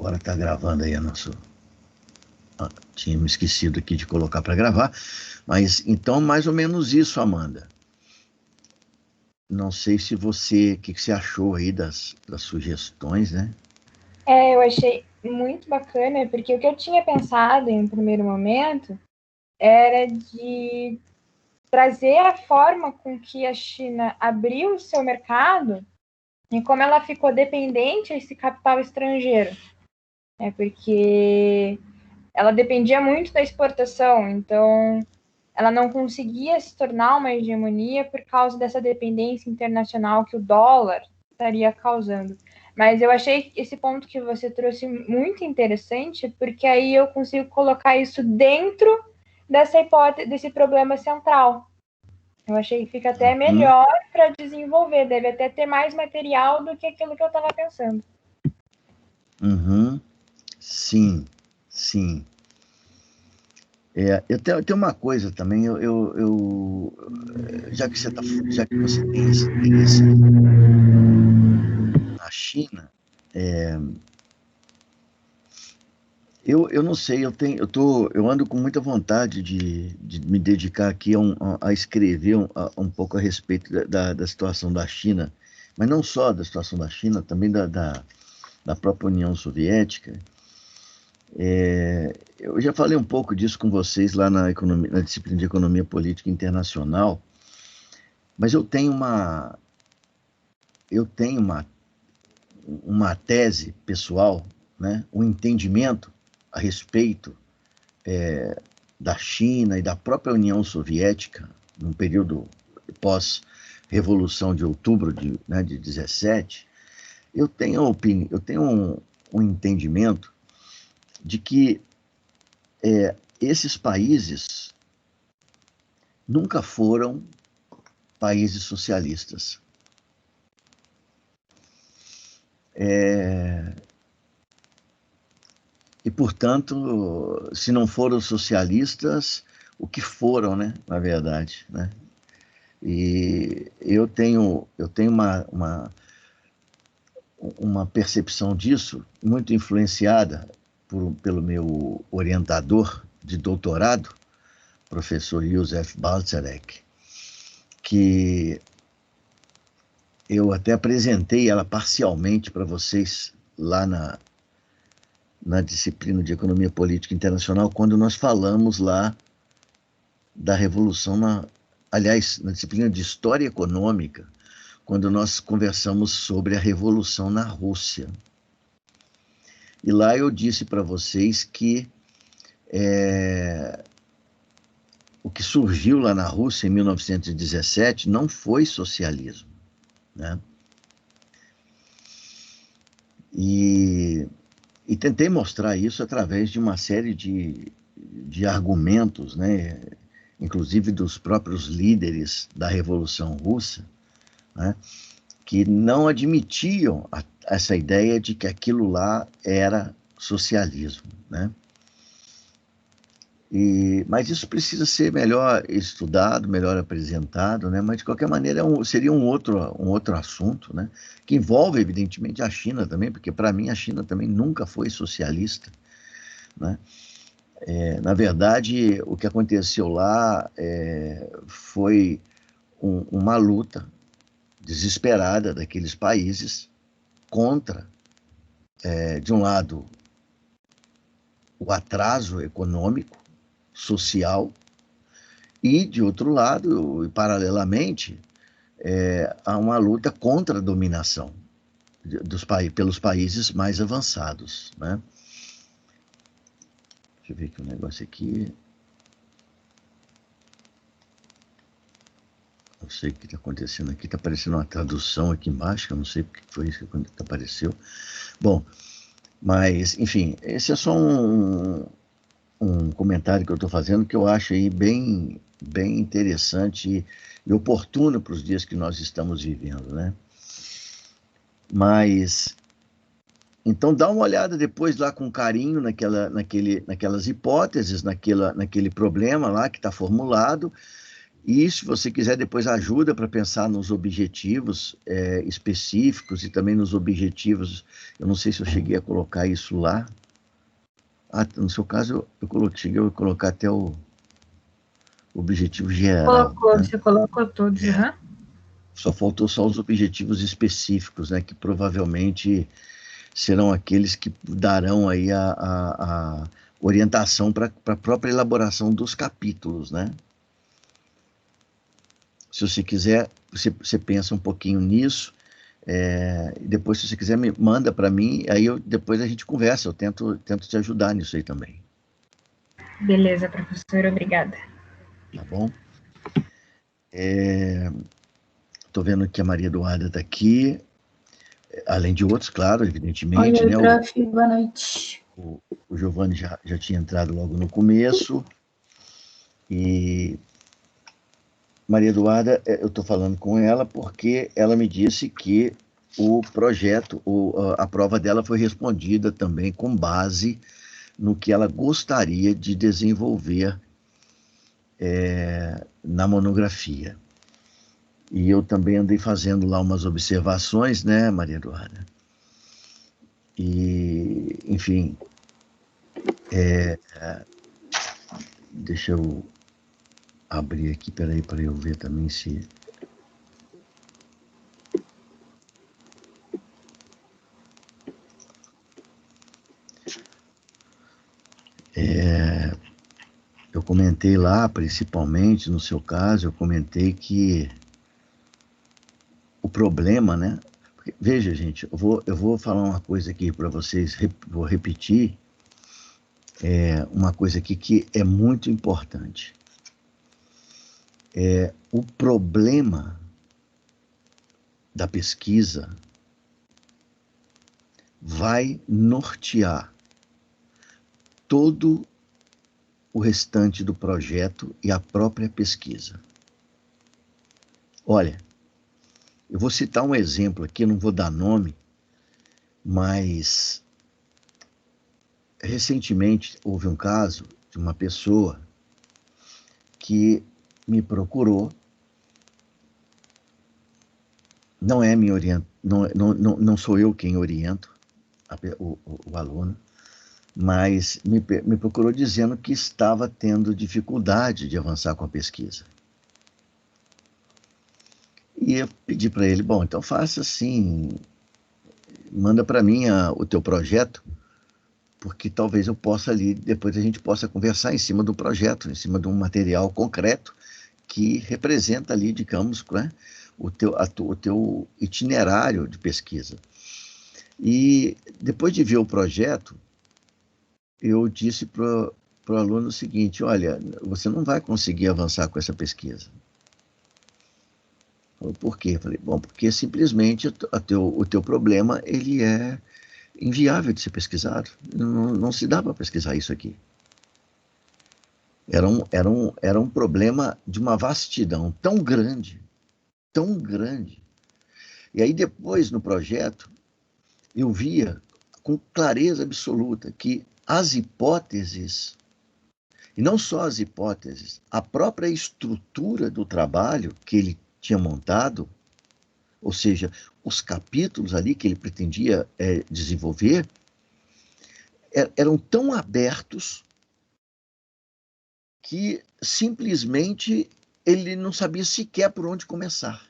Agora está gravando aí a nosso. Tinha me esquecido aqui de colocar para gravar. Mas então, mais ou menos isso, Amanda. Não sei se você, o que você achou aí das sugestões, né? Eu achei muito bacana, porque o que eu tinha pensado em um primeiro momento era de trazer a forma com que a China abriu o seu mercado e como ela ficou dependente desse capital estrangeiro. Porque ela dependia muito da exportação, então ela não conseguia se tornar uma hegemonia por causa dessa dependência internacional que o dólar estaria causando. Mas eu achei esse ponto que você trouxe muito interessante, porque aí eu consigo colocar isso dentro dessa hipótese, desse problema central. Eu achei que fica até melhor para desenvolver, deve até ter mais material do que aquilo que eu estava pensando. Sim, sim. Eu tenho uma coisa também, já que você tem esse interesse na China, eu não sei, eu ando com muita vontade de me dedicar aqui a escrever um pouco a respeito da situação da China, mas não só da situação da China, também da própria União Soviética. Eu já falei um pouco disso com vocês lá na disciplina de Economia Política Internacional, mas eu tenho uma tese pessoal, né, um entendimento a respeito da China e da própria União Soviética, num período pós-Revolução de Outubro de 17, eu tenho um entendimento de que esses países nunca foram países socialistas. E, portanto, se não foram socialistas, o que foram, né, na verdade, né? E eu tenho uma percepção disso muito influenciada pelo meu orientador de doutorado, professor Józef Balcerek, que eu até apresentei ela parcialmente para vocês lá na disciplina de Economia Política Internacional, quando nós falamos lá da Revolução, aliás, na disciplina de História Econômica, quando nós conversamos sobre a Revolução na Rússia. E lá eu disse para vocês que o que surgiu lá na Rússia em 1917 não foi socialismo, né? E tentei mostrar isso através de uma série de argumentos, né? Inclusive dos próprios líderes da Revolução Russa, né? Que não admitiam essa ideia de que aquilo lá era socialismo, né? Mas isso precisa ser melhor estudado, melhor apresentado, né? Mas de qualquer maneira seria um outro assunto, né? Que envolve evidentemente a China também, porque para mim a China também nunca foi socialista, né? Na verdade, o que aconteceu lá foi uma luta desesperada daqueles países contra, de um lado, o atraso econômico, social, e, de outro lado, e paralelamente, há uma luta contra a dominação pelos países mais avançados, né? Deixa eu ver aqui um negócio aqui. Não sei o que está acontecendo aqui. Está aparecendo uma tradução aqui embaixo, que eu não sei porque foi isso que apareceu. Bom, mas, enfim, esse é só um comentário que eu estou fazendo que eu acho aí bem interessante e oportuno para os dias que nós estamos vivendo, né? Mas, então dá uma olhada depois lá com carinho naquelas hipóteses, naquele problema lá que está formulado, E se você quiser depois ajuda para pensar nos objetivos específicos e também nos objetivos, eu não sei se eu cheguei a colocar isso lá. No seu caso, cheguei a colocar até o objetivo geral. Colocou, Né? você colocou todos, aham. Só faltou só os objetivos específicos, né? Que provavelmente serão aqueles que darão aí a orientação para a própria elaboração dos capítulos, né? Se você quiser, você pensa um pouquinho nisso, e depois, se você quiser, me manda para mim, aí depois a gente conversa, eu tento te ajudar nisso aí também. Beleza, professor, obrigada. Tá bom? Estou vendo que a Maria Eduarda está aqui, além de outros, claro, evidentemente, Oi, né? prof, boa noite. O Giovanni já tinha entrado logo no começo, e Maria Eduarda, eu estou falando com ela porque ela me disse que o projeto, a prova dela foi respondida também com base no que ela gostaria de desenvolver na monografia. E eu também andei fazendo lá umas observações, né, Maria Eduarda? E, enfim, deixa eu abrir aqui, peraí, para eu ver também se... Eu comentei lá, principalmente no seu caso, eu comentei que o problema, né? Porque, veja, gente, eu vou falar uma coisa aqui para vocês, vou repetir uma coisa aqui que é muito importante. O problema da pesquisa vai nortear todo o restante do projeto e a própria pesquisa. Olha, eu vou citar um exemplo aqui, não vou dar nome, mas recentemente houve um caso de uma pessoa que me procurou, não é me orienta, não sou eu quem oriento o aluno, mas me procurou dizendo que estava tendo dificuldade de avançar com a pesquisa. E eu pedi para ele, bom, então faça assim, manda para mim o teu projeto, porque talvez eu possa ali, depois a gente possa conversar em cima do projeto, em cima de um material concreto que representa ali, digamos, né, o teu itinerário de pesquisa. E depois de ver o projeto, eu disse para o aluno o seguinte, olha, você não vai conseguir avançar com essa pesquisa. Por quê? Eu falei, bom, porque simplesmente o teu problema ele é inviável de ser pesquisado. Não se dá para pesquisar isso aqui. Era um problema de uma vastidão tão grande, tão grande. E aí depois, no projeto, eu via com clareza absoluta que as hipóteses, e não só as hipóteses, a própria estrutura do trabalho que ele tinha montado, ou seja, os capítulos ali que ele pretendia desenvolver, eram tão abertos que simplesmente ele não sabia sequer por onde começar.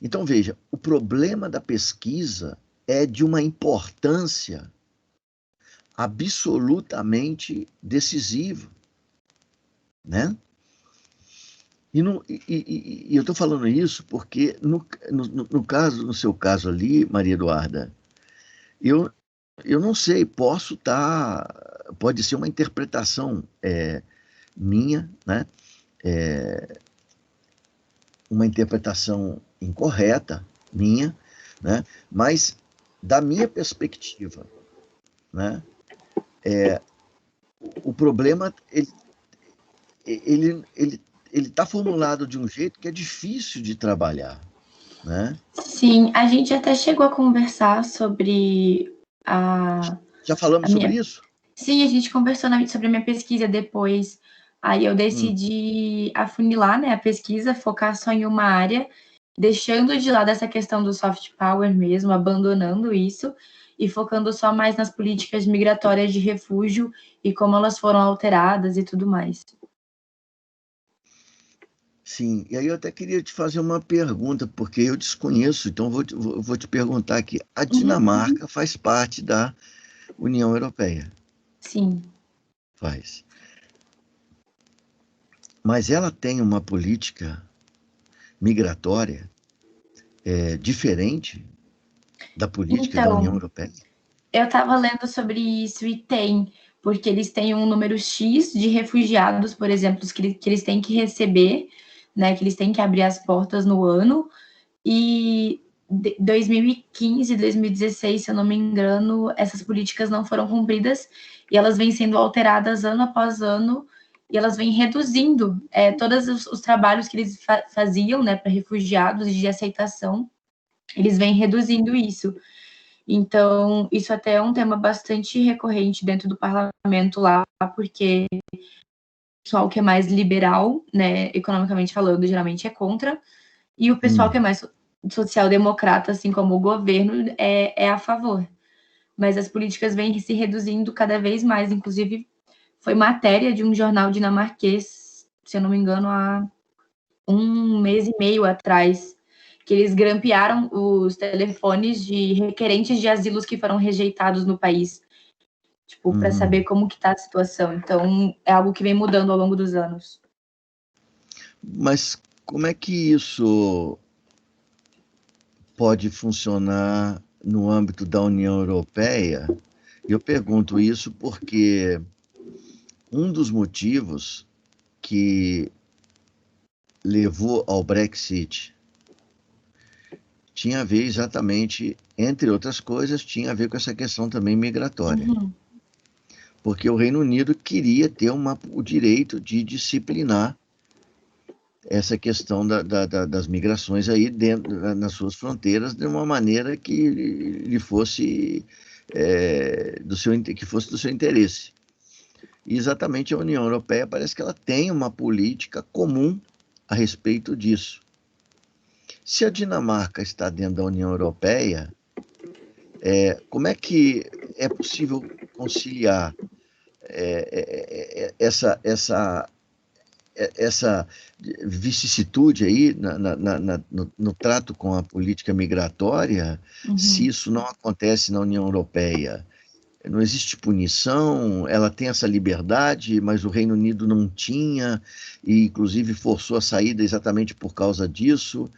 Então, veja, o problema da pesquisa é de uma importância absolutamente decisiva, né? E eu estou falando isso porque, no seu caso ali, Maria Eduarda, eu não sei, pode ser uma interpretação minha, né? Uma interpretação incorreta minha, né? Mas da minha perspectiva, né? O problema ele está formulado de um jeito que é difícil de trabalhar, né? Sim, a gente até chegou a conversar sobre a... Já falamos sobre isso? Sim, a gente conversou sobre a minha pesquisa depois Aí eu decidi afunilar, né, a pesquisa, focar só em uma área, deixando de lado essa questão do soft power mesmo, abandonando isso e focando só mais nas políticas migratórias de refúgio e como elas foram alteradas e tudo mais. Sim, e aí eu até queria te fazer uma pergunta, porque eu desconheço, então vou te perguntar aqui. A Dinamarca faz parte da União Europeia? Sim. Faz. Mas ela tem uma política migratória diferente da política da União Então, Europeia? eu estava lendo sobre isso e tem, porque eles têm um número X de refugiados, por exemplo, que eles têm que receber, né, que eles têm que abrir as portas no ano, e 2015, 2016, se eu não me engano, essas políticas não foram cumpridas e elas vêm sendo alteradas ano após ano e elas vêm reduzindo todos os trabalhos que eles faziam, né, para refugiados e de aceitação, eles vêm reduzindo isso. Então, isso até é um tema bastante recorrente dentro do parlamento lá, porque o pessoal que é mais liberal, né, economicamente falando, geralmente é contra, e o pessoal que é mais social-democrata, assim como o governo, é a favor. Mas as políticas vêm se reduzindo cada vez mais. Inclusive, foi matéria de um jornal dinamarquês, se eu não me engano, há um mês e meio atrás, que eles grampearam os telefones de requerentes de asilos que foram rejeitados no país, tipo, para saber como que está a situação. Então, é algo que vem mudando ao longo dos anos. Mas como é que isso pode funcionar no âmbito da União Europeia? Eu pergunto isso porque um dos motivos que levou ao Brexit tinha a ver exatamente, entre outras coisas, tinha a ver com essa questão também migratória. Porque o Reino Unido queria ter o direito de disciplinar essa questão das migrações aí dentro, nas suas fronteiras de uma maneira que lhe fosse, que fosse do seu interesse. E exatamente a União Europeia parece que ela tem uma política comum a respeito disso. Se a Dinamarca está dentro da União Europeia, como é que é possível conciliar essa vicissitude aí no trato com a política migratória, se isso não acontece na União Europeia? Não existe punição, ela tem essa liberdade, mas o Reino Unido não tinha, e inclusive forçou a saída exatamente por causa disso.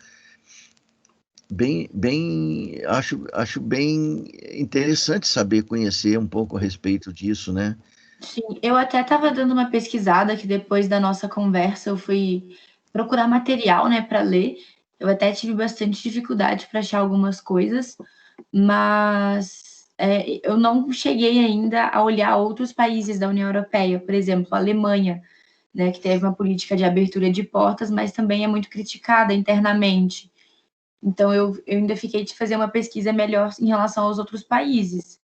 Acho bem interessante saber, conhecer um pouco a respeito disso, né? Sim, eu até estava dando uma pesquisada que depois da nossa conversa eu fui procurar material, né, para ler. Eu até tive bastante dificuldade para achar algumas coisas, mas eu não cheguei ainda a olhar outros países da União Europeia, por exemplo, a Alemanha, né, que teve uma política de abertura de portas, mas também é muito criticada internamente. Então eu ainda fiquei de fazer uma pesquisa melhor em relação aos outros países.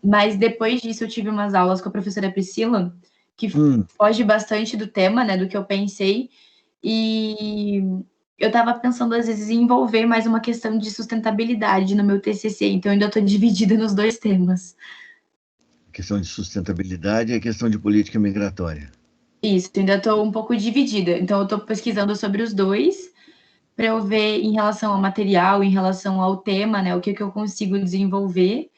Mas depois disso eu tive umas aulas com a professora Priscila, que foge bastante do tema, né, do que eu pensei, e eu estava pensando, às vezes, em envolver mais uma questão de sustentabilidade no meu TCC, então eu ainda estou dividida nos dois temas. A questão de sustentabilidade e a questão de política migratória. Isso, ainda estou um pouco dividida, então eu estou pesquisando sobre os dois, para eu ver em relação ao material, em relação ao tema, né, o que eu consigo desenvolver,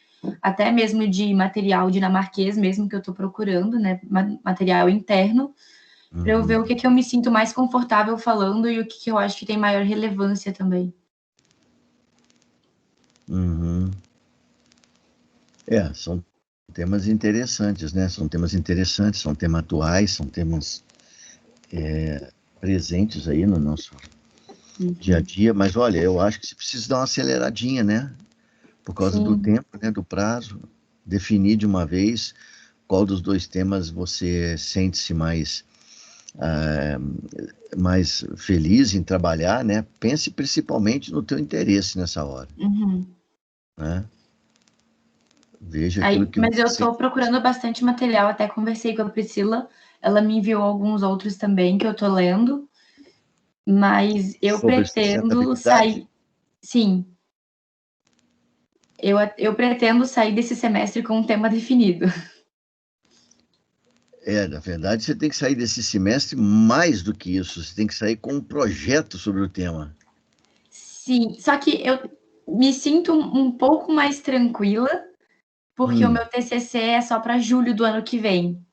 até mesmo de material dinamarquês mesmo que eu estou procurando, né, material interno, para eu ver o que eu me sinto mais confortável falando e o que eu acho que tem maior relevância também. São temas interessantes, né? São temas interessantes, são temas atuais, são temas presentes aí no nosso dia a dia, mas olha, eu acho que você precisa dar uma aceleradinha, né? Por causa do tempo, né? Do prazo, definir de uma vez qual dos dois temas você sente-se mais feliz em trabalhar, né? Pense principalmente no teu interesse nessa hora, né? Veja aquilo que Mas eu você... estou procurando bastante material, até conversei com a Priscila, ela me enviou alguns outros também que eu tô lendo, mas eu Sobre pretendo sustentabilidade? sair. Sim, eu pretendo sair desse semestre com um tema definido. Na verdade, você tem que sair desse semestre mais do que isso. Você tem que sair com um projeto sobre o tema. Sim, só que eu me sinto um pouco mais tranquila, porque o meu TCC é só para julho do ano que vem.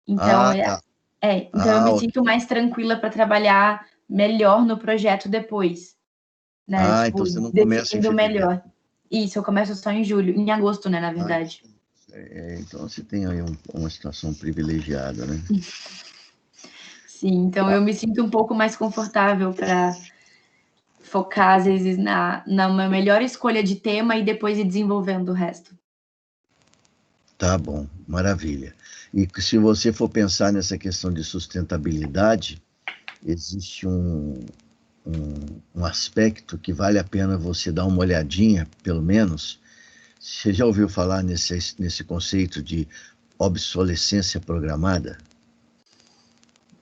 Então, Ah, tá. então eu me Ok. sinto mais tranquila para trabalhar melhor no projeto depois, né? Então Tipo, você não começa em definindo fevereiro. melhor. Isso, eu começo só em julho, em agosto, né, na Ah, verdade. então você tem aí uma situação privilegiada, né? Sim, então eu me sinto um pouco mais confortável para focar, às vezes, na uma melhor escolha de tema e depois ir desenvolvendo o resto. Tá bom, maravilha. E se você for pensar nessa questão de sustentabilidade, existe um aspecto que vale a pena você dar uma olhadinha, pelo menos. Você já ouviu falar nesse conceito de obsolescência programada?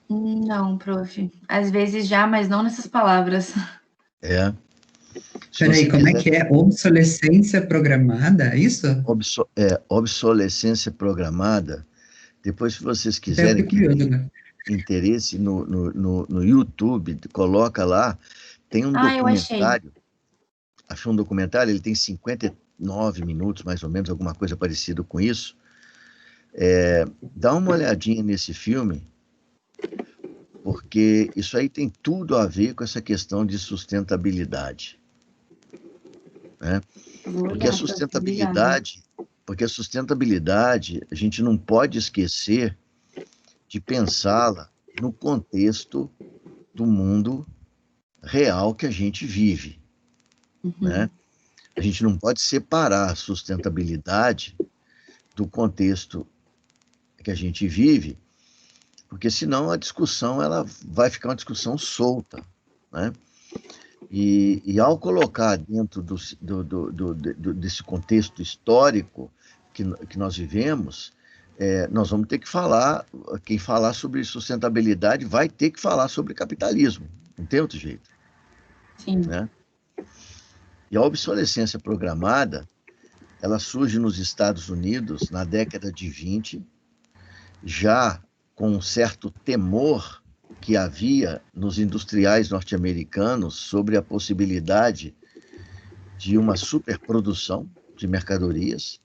Não, prof. Às vezes já, mas não nessas palavras. É. Se Peraí, você como é quiser, que é? Obsolescência programada, é isso? obsolescência programada, depois, se vocês Até eu quiserem, fiquei quem curioso, tem né? interesse no YouTube, coloca lá, tem um Ah, eu achei. documentário, achou um documentário, ele tem 59 minutos, mais ou menos, alguma coisa parecida com isso. Dá uma olhadinha nesse filme, porque isso aí tem tudo a ver com essa questão de sustentabilidade, né? Vou Porque a olhar, prof. Obrigada. sustentabilidade, porque a sustentabilidade, a gente não pode esquecer de pensá-la no contexto do mundo real que a gente vive, né? Uhum. A gente não pode separar a sustentabilidade do contexto que a gente vive, porque senão a discussão ela vai ficar uma discussão solta, né? E ao colocar dentro desse contexto histórico que nós vivemos, nós vamos ter que falar, quem falar sobre sustentabilidade vai ter que falar sobre capitalismo, não tem outro jeito, Sim. né? E a obsolescência programada, ela surge nos Estados Unidos na década de 20, já com um certo temor que havia nos industriais norte-americanos sobre a possibilidade de uma superprodução de mercadorias.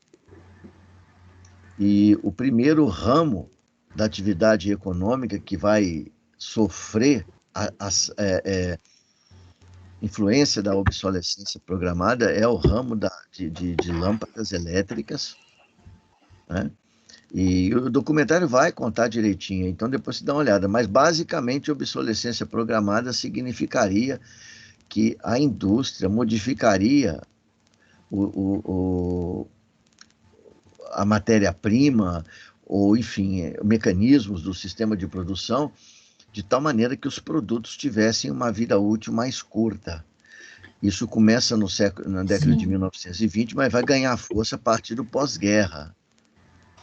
E o primeiro ramo da atividade econômica que vai sofrer a influência da obsolescência programada é o ramo de lâmpadas elétricas, né? E o documentário vai contar direitinho, então depois você dá uma olhada. Mas, basicamente, obsolescência programada significaria que a indústria modificaria o, o, a matéria-prima, ou, enfim, mecanismos do sistema de produção, de tal maneira que os produtos tivessem uma vida útil mais curta. Isso começa na década de Sim. 1920, mas vai ganhar força a partir do pós-guerra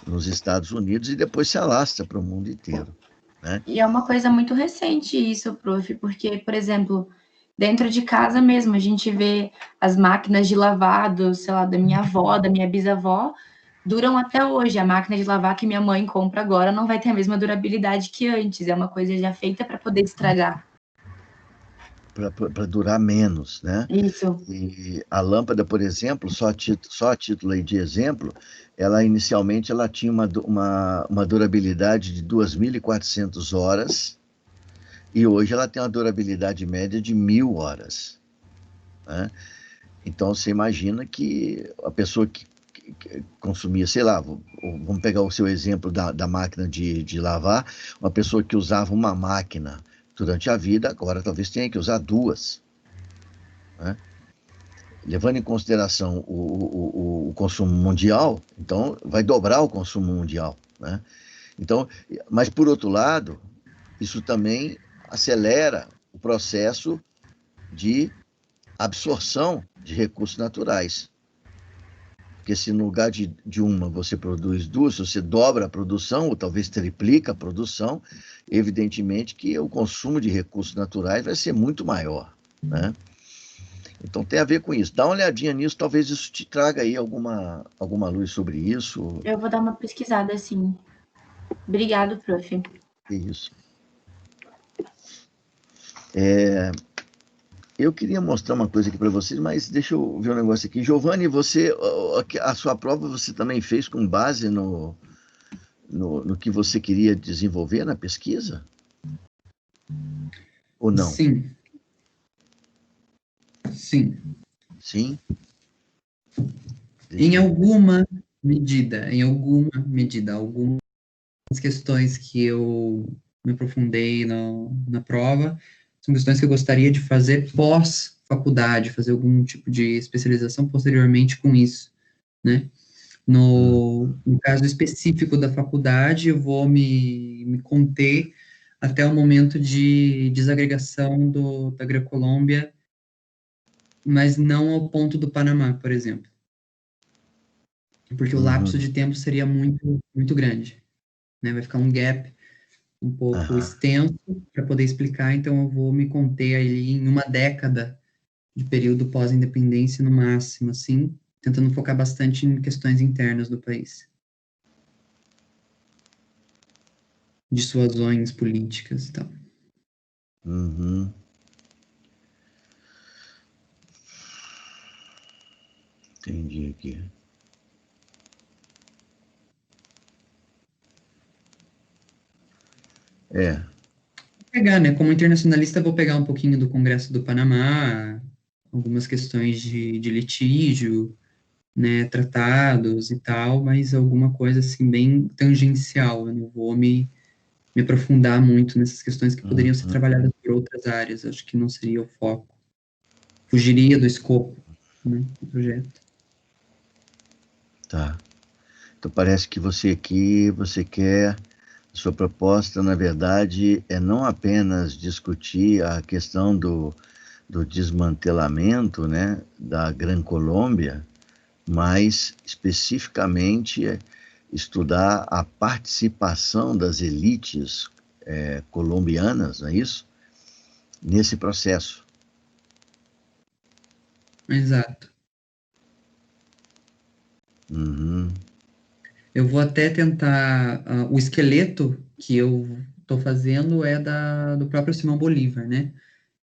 nos Estados Unidos e depois se alastra para o mundo inteiro, né? E é uma coisa muito recente isso, prof, porque, por exemplo, dentro de casa mesmo, a gente vê as máquinas de lavado, sei lá, da minha avó, da minha bisavó, duram até hoje. A máquina de lavar que minha mãe compra agora não vai ter a mesma durabilidade que antes. É uma coisa já feita para poder estragar. Para durar menos, né? Isso. E a lâmpada, por exemplo, só a título aí de exemplo, ela inicialmente ela tinha uma durabilidade de 2.400 horas e hoje ela tem uma durabilidade média de 1.000 horas, né? Então você imagina que a pessoa que consumia, sei lá, vamos pegar o seu exemplo da máquina de lavar, uma pessoa que usava uma máquina durante a vida, agora talvez tenha que usar duas, né? Levando em consideração o consumo mundial, então vai dobrar o consumo mundial, né? Então, mas por outro lado, isso também acelera o processo de absorção de recursos naturais. porque se no lugar de uma você produz duas, se você dobra a produção, ou talvez triplica a produção, evidentemente que o consumo de recursos naturais vai ser muito maior, né? Então tem a ver com isso. Dá uma olhadinha nisso, talvez isso te traga aí alguma luz sobre isso. Eu vou dar uma pesquisada, assim. Obrigado, prof. É isso. Eu queria mostrar uma coisa aqui para vocês, mas deixa eu ver um negócio aqui. Giovanni, a sua prova você também fez com base no que você queria desenvolver na pesquisa? Ou não? Sim. Sim. Sim? Em alguma medida, algumas questões que eu me aprofundei na prova são questões que eu gostaria de fazer pós-faculdade, fazer algum tipo de especialização posteriormente com isso, né? No caso específico da faculdade, eu vou me conter até o momento de desagregação da Grã-Colômbia, mas não ao ponto do Panamá, por exemplo. Porque o lapso de tempo seria muito, muito grande, né? Vai ficar um gap um pouco extenso para poder explicar, então eu vou me conter ali em uma década de período pós-independência no máximo, assim, tentando focar bastante em questões internas do país. Dissuasões políticas e tal. Uhum. Entendi aqui. Vou pegar, né? Como internacionalista, vou pegar um pouquinho do Congresso do Panamá, algumas questões de litígio, né? Tratados e tal, mas alguma coisa assim bem tangencial. Eu não vou me aprofundar muito nessas questões que poderiam ser trabalhadas por outras áreas. Acho que não seria o foco. Fugiria do escopo, né, do projeto. Tá. Então parece que você quer, sua proposta, na verdade, é não apenas discutir a questão do desmantelamento, né, da Gran Colômbia, mas especificamente estudar a participação das elites colombianas, não é isso? Nesse processo. Exato. Uhum. Eu vou até tentar, o esqueleto que eu estou fazendo é do próprio Simão Bolívar, né?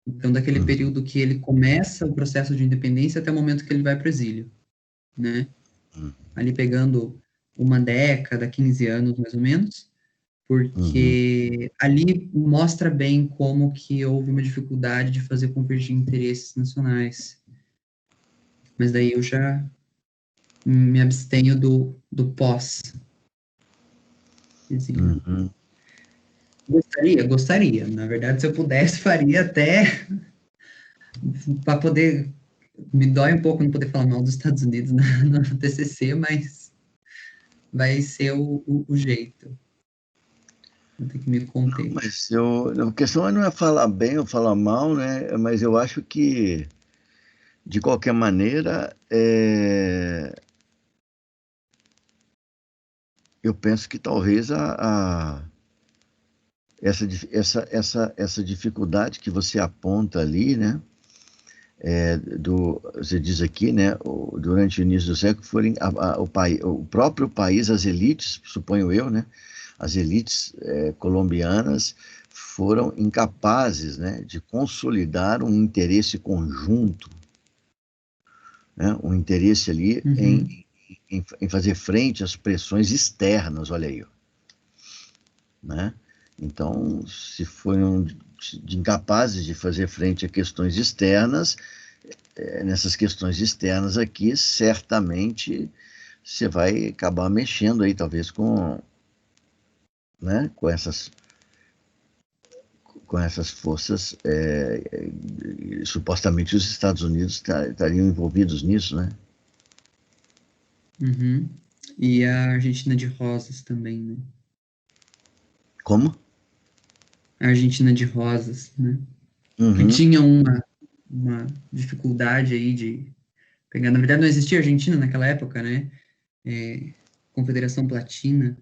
Então, daquele período que ele começa o processo de independência até o momento que ele vai para o exílio, né? Ali pegando uma década, 15 anos, mais ou menos, porque ali mostra bem como que houve uma dificuldade de fazer convergir interesses nacionais. Mas daí eu já me abstenho do pós-exílio. Gostaria. Na verdade, se eu pudesse, faria até para poder. Me dói um pouco não poder falar mal dos Estados Unidos no TCC, mas vai ser o jeito. Vou ter que me conter. Mas a questão não é falar bem ou falar mal, né? Mas eu acho que, de qualquer maneira, eu penso que talvez essa dificuldade que você aponta ali, né? Você diz aqui, né? Durante o início do século, o próprio país, as elites, suponho eu, né? As elites colombianas foram incapazes, né, de consolidar um interesse conjunto, né, um interesse ali em fazer frente às pressões externas, olha aí, né? Então, se foram incapazes de fazer frente a questões externas, nessas questões externas aqui, certamente você vai acabar mexendo aí, talvez, né, com essas forças, supostamente os Estados Unidos estariam envolvidos nisso, né? E a Argentina de Rosas também, né? Como? A Argentina de Rosas, né? Que Uhum. tinha uma dificuldade aí de pegar. Na verdade, não existia Argentina naquela época, né? Confederação Platina,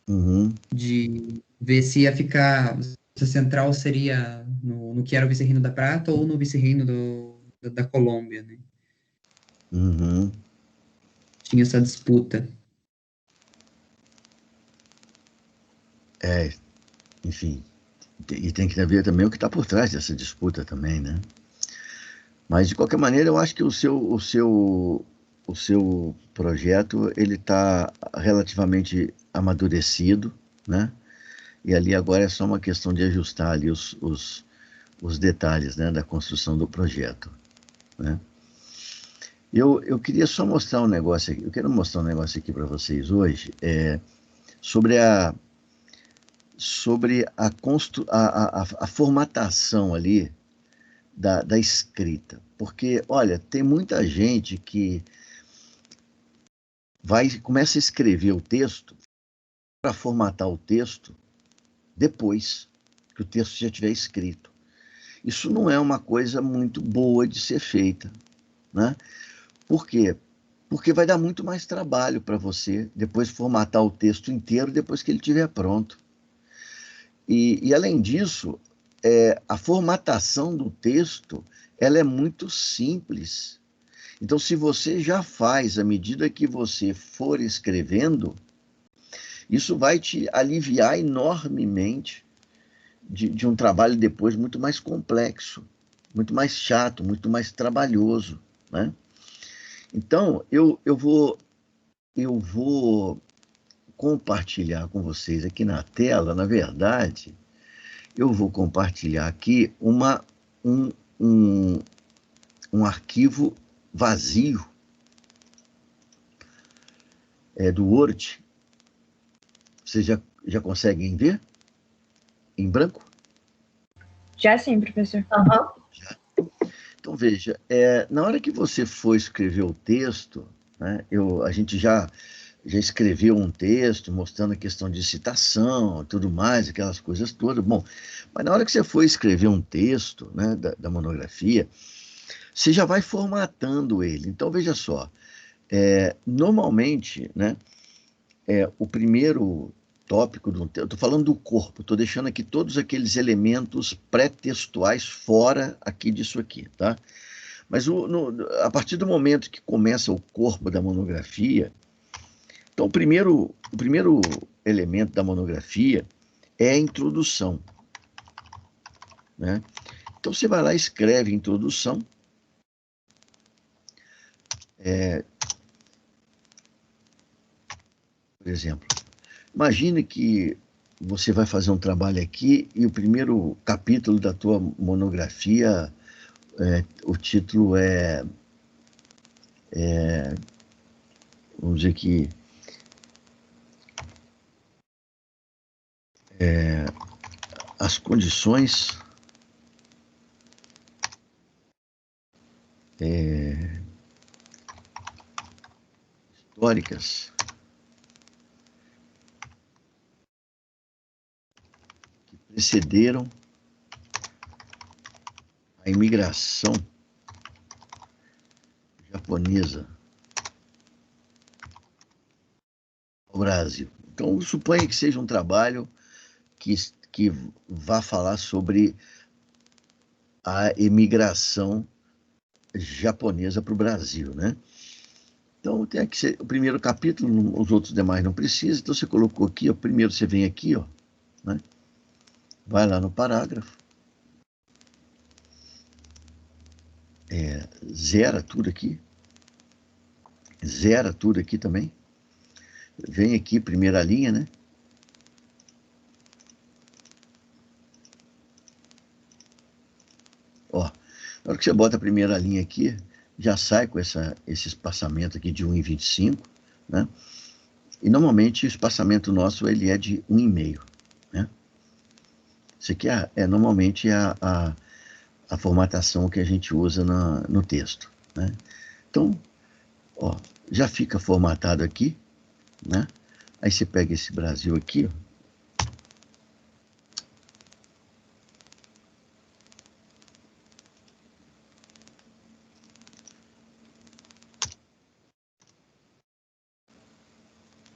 Uhum, de ver se ia ficar, se a central seria no que era o vice-reino da Prata ou no vice-reino da Colômbia, né? uhum. Tinha essa disputa. Enfim, e tem que ver também o que está por trás dessa disputa também, né? Mas, de qualquer maneira, eu acho que o seu projeto ele está relativamente amadurecido, né? E ali agora é só uma questão de ajustar ali os detalhes, né, da construção do projeto, né? Eu queria só mostrar um negócio aqui, eu quero mostrar um negócio aqui para vocês hoje, sobre a formatação ali da escrita. Porque, olha, tem muita gente que começa a escrever o texto para formatar o texto depois que o texto já estiver escrito. Isso não é uma coisa muito boa de ser feita, né? Por quê? Porque vai dar muito mais trabalho para você depois formatar o texto inteiro depois que ele estiver pronto. E além disso, a formatação do texto ela é muito simples. Então, se você já faz à medida que você for escrevendo, isso vai te aliviar enormemente de um trabalho depois muito mais complexo, muito mais chato, muito mais trabalhoso, né? Então, eu vou compartilhar com vocês aqui na tela, na verdade, eu vou compartilhar aqui um, um, um arquivo vazio do Word. Vocês já conseguem ver? Em branco? Já sim, professor. Aham. Então, veja, na hora que você for escrever o texto, né, a gente já escreveu um texto mostrando a questão de citação, tudo mais, aquelas coisas todas. Bom, mas na hora que você for escrever um texto, né, da monografia, você já vai formatando ele. Então, veja só, normalmente, né, o primeiro tópico do texto, eu estou falando do corpo, estou deixando aqui todos aqueles elementos pré-textuais fora aqui disso aqui, tá? Mas a partir do momento que começa o corpo da monografia, então o primeiro elemento da monografia é a introdução, né? Então você vai lá e escreve introdução, por exemplo. Imagine que você vai fazer um trabalho aqui e o primeiro capítulo da tua monografia, o título vamos dizer que, as condições históricas que precederam a imigração japonesa ao Brasil. Então, suponha que seja um trabalho que, que vá falar sobre a imigração japonesa para o Brasil, né? Então, tem que ser o primeiro capítulo, os outros demais não precisam. Então, você colocou aqui, ó, primeiro você vem aqui, ó, né? Vai lá no parágrafo, zera tudo aqui também. Vem aqui, primeira linha, né? Ó, na hora que você bota a primeira linha aqui, já sai com esse espaçamento aqui de 1,25, né? E normalmente o espaçamento nosso ele é de 1,5, né? Isso aqui normalmente a formatação que a gente usa no texto, né? Então, ó, já fica formatado aqui, né? Aí você pega esse Brasil aqui, ó,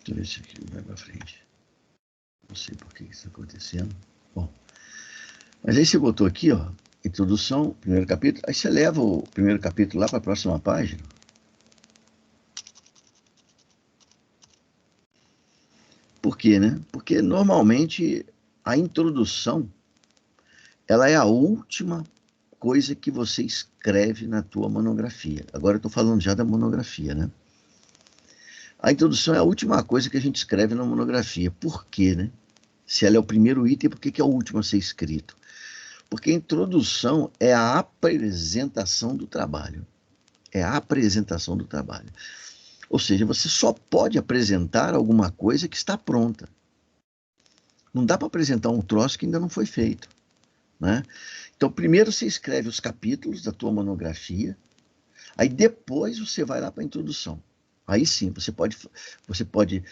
Deixa eu ver se aqui vai para frente. Não sei por que isso está acontecendo. Bom, mas aí você botou aqui, ó, introdução, primeiro capítulo, aí você leva o primeiro capítulo lá para a próxima página. Por quê, né? Porque normalmente a introdução, ela é a última coisa que você escreve na tua monografia. Agora eu estou falando já da monografia, né? A introdução é a última coisa que a gente escreve na monografia. Por quê, né? Se ela é o primeiro item, por que é o último a ser escrito? Porque a introdução é a apresentação do trabalho. É a apresentação do trabalho. Ou seja, você só pode apresentar alguma coisa que está pronta. Não dá para apresentar um troço que ainda não foi feito, né? Então, primeiro você escreve os capítulos da tua monografia, aí depois você vai lá para a introdução. Aí sim, você pode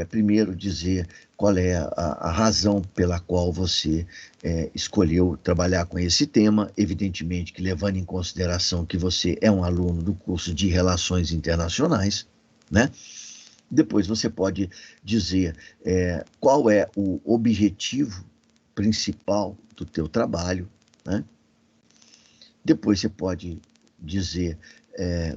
primeiro dizer qual é a razão pela qual você escolheu trabalhar com esse tema, evidentemente que levando em consideração que você é um aluno do curso de Relações Internacionais, né? Depois você pode dizer qual é o objetivo principal do teu trabalho, né? Depois você pode dizer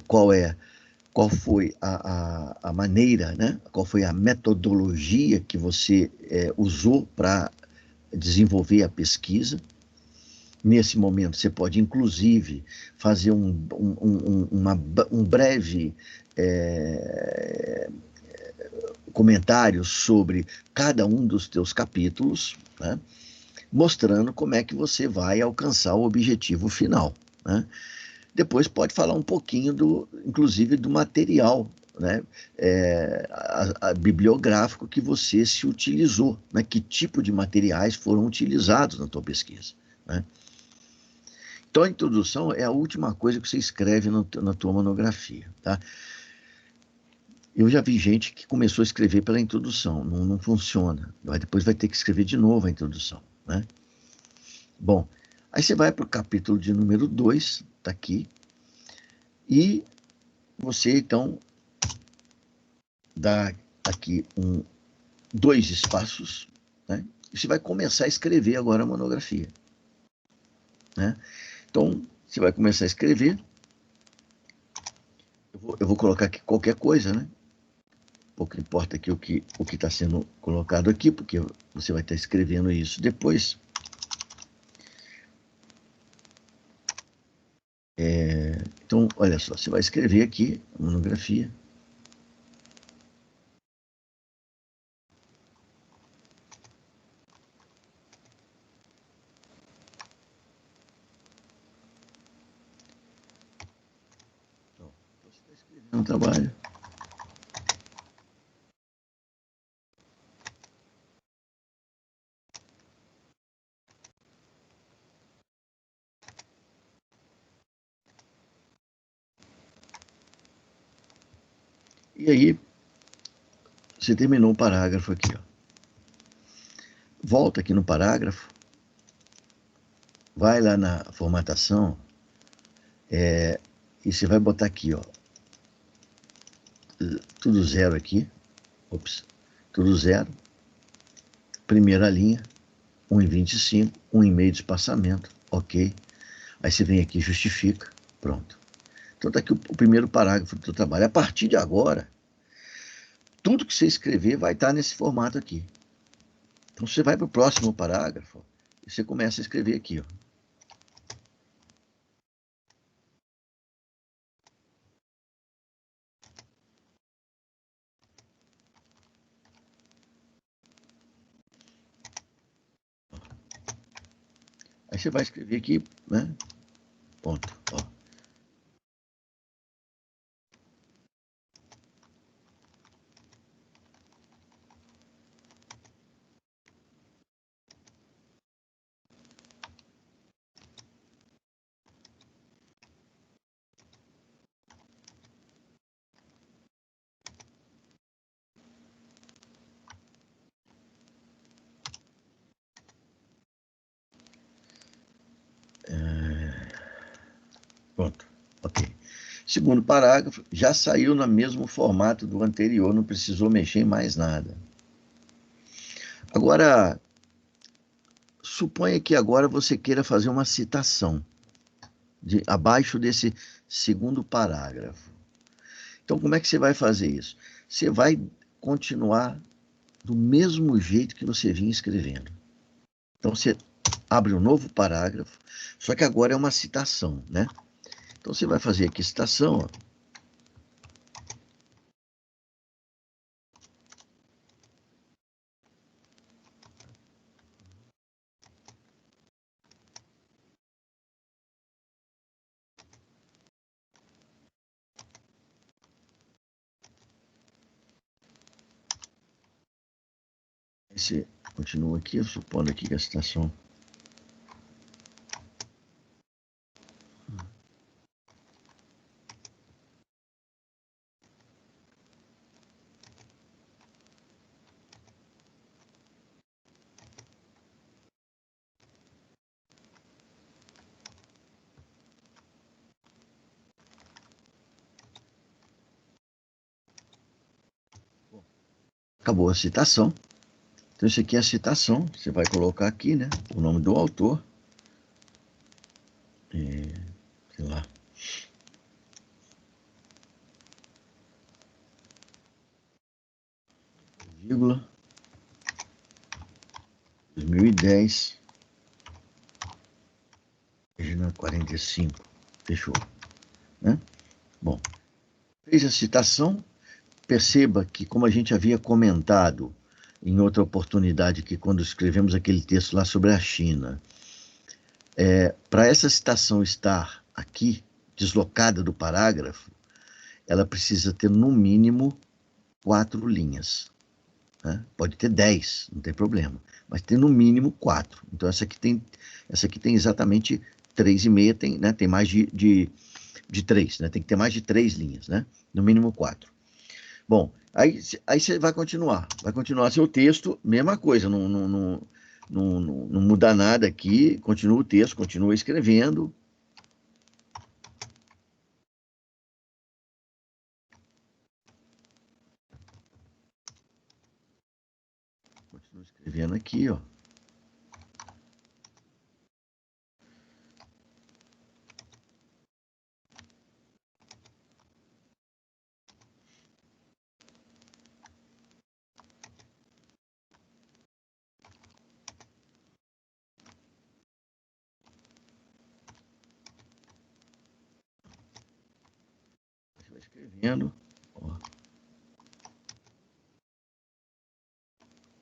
qual foi a maneira, né? Qual foi a metodologia que você usou para desenvolver a pesquisa. Nesse momento, você pode, inclusive, fazer um breve comentário sobre cada um dos teus capítulos, né? Mostrando como é que você vai alcançar o objetivo final, né? Depois pode falar um pouquinho, inclusive, do material, né? Bibliográfico que você se utilizou, né? Que tipo de materiais foram utilizados na tua pesquisa, né? Então, a introdução é a última coisa que você escreve na tua monografia, tá? Eu já vi gente que começou a escrever pela introdução, não funciona. Depois vai ter que escrever de novo a introdução, né? Bom, aí você vai para o capítulo de número 2, tá aqui, e você, então, dá aqui 2 espaços, né? E você vai começar a escrever agora a monografia, né? Então, você vai começar a escrever. Eu vou colocar aqui qualquer coisa, né? Pouco importa aqui o que está sendo colocado aqui, porque você vai estar escrevendo isso depois. Então, olha só, você vai escrever aqui a monografia. Então, você está escrevendo um trabalho. E aí, você terminou o parágrafo aqui, ó. Volta aqui no parágrafo, vai lá na formatação, e você vai botar aqui, ó, tudo zero aqui, tudo zero, primeira linha, 1,25, 1,5 de espaçamento, ok. Aí você vem aqui, justifica, pronto. Então está aqui o primeiro parágrafo do teu trabalho. A partir de agora, tudo que você escrever vai estar nesse formato aqui. Então você vai para o próximo parágrafo e você começa a escrever aqui, ó. Aí você vai escrever aqui, né? Ponto, ó. Pronto, ok. Segundo parágrafo, já saiu no mesmo formato do anterior, não precisou mexer em mais nada. Agora, suponha que agora você queira fazer uma citação abaixo desse segundo parágrafo. Então, como é que você vai fazer isso? Você vai continuar do mesmo jeito que você vinha escrevendo. Então, você abre um novo parágrafo, só que agora é uma citação, né? Então, você vai fazer aqui citação, ó. Você continua aqui, supondo aqui que a citação... Acabou a citação. Então, isso aqui é a citação. Você vai colocar aqui, né? O nome do autor. Sei lá. Vírgula. 2010. Página 45. Fechou. Né? Bom, fez a citação. Perceba que, como a gente havia comentado em outra oportunidade, que quando escrevemos aquele texto lá sobre a China, para essa citação estar aqui, deslocada do parágrafo, ela precisa ter no mínimo 4 linhas. Né? Pode ter 10, não tem problema, mas tem no mínimo 4. Então essa aqui tem exatamente 3,5, tem mais de 3, né? Tem que ter mais de 3 linhas, né? No mínimo 4. Bom, aí você vai continuar seu texto, mesma coisa, não muda nada aqui, continua o texto, continua escrevendo. Continua escrevendo aqui, ó. Você vai escrevendo, ó.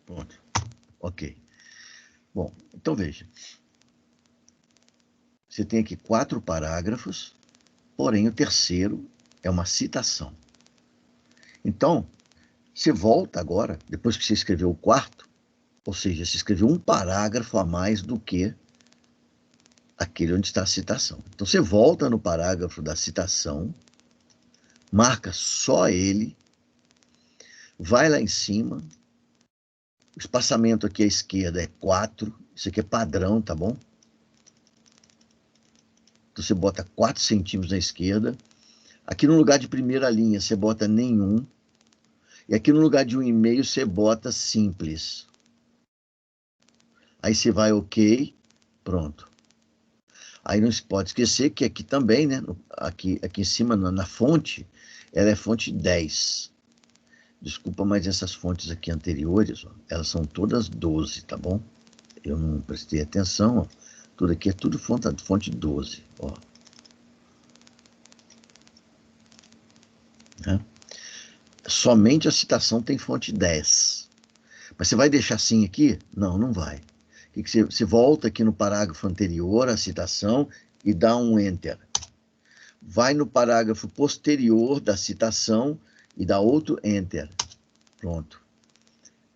Pronto. Ok. Bom, então veja. Você tem aqui 4 parágrafos, porém o terceiro é uma citação. Então, você volta agora, depois que você escreveu o quarto, ou seja, você escreveu um parágrafo a mais do que aquele onde está a citação. Então, você volta no parágrafo da citação, marca só ele, vai lá em cima, o espaçamento aqui à esquerda é 4, isso aqui é padrão, tá bom? Então, você bota 4 centímetros na esquerda. Aqui no lugar de primeira linha, você bota nenhum. E aqui no lugar de 1,5, você bota simples. Aí você vai OK, pronto. Aí não se pode esquecer que aqui também, né? Aqui em cima, na fonte, ela é fonte 10. Desculpa, mas essas fontes aqui anteriores, ó, elas são todas 12, tá bom? Eu não prestei atenção, ó. Tudo aqui é tudo fonte 12, ó. Né? Somente a citação tem fonte 10. Mas você vai deixar assim aqui? Não, não vai. Você volta aqui no parágrafo anterior, a citação, e dá um Enter. Vai no parágrafo posterior da citação e dá outro Enter. Pronto.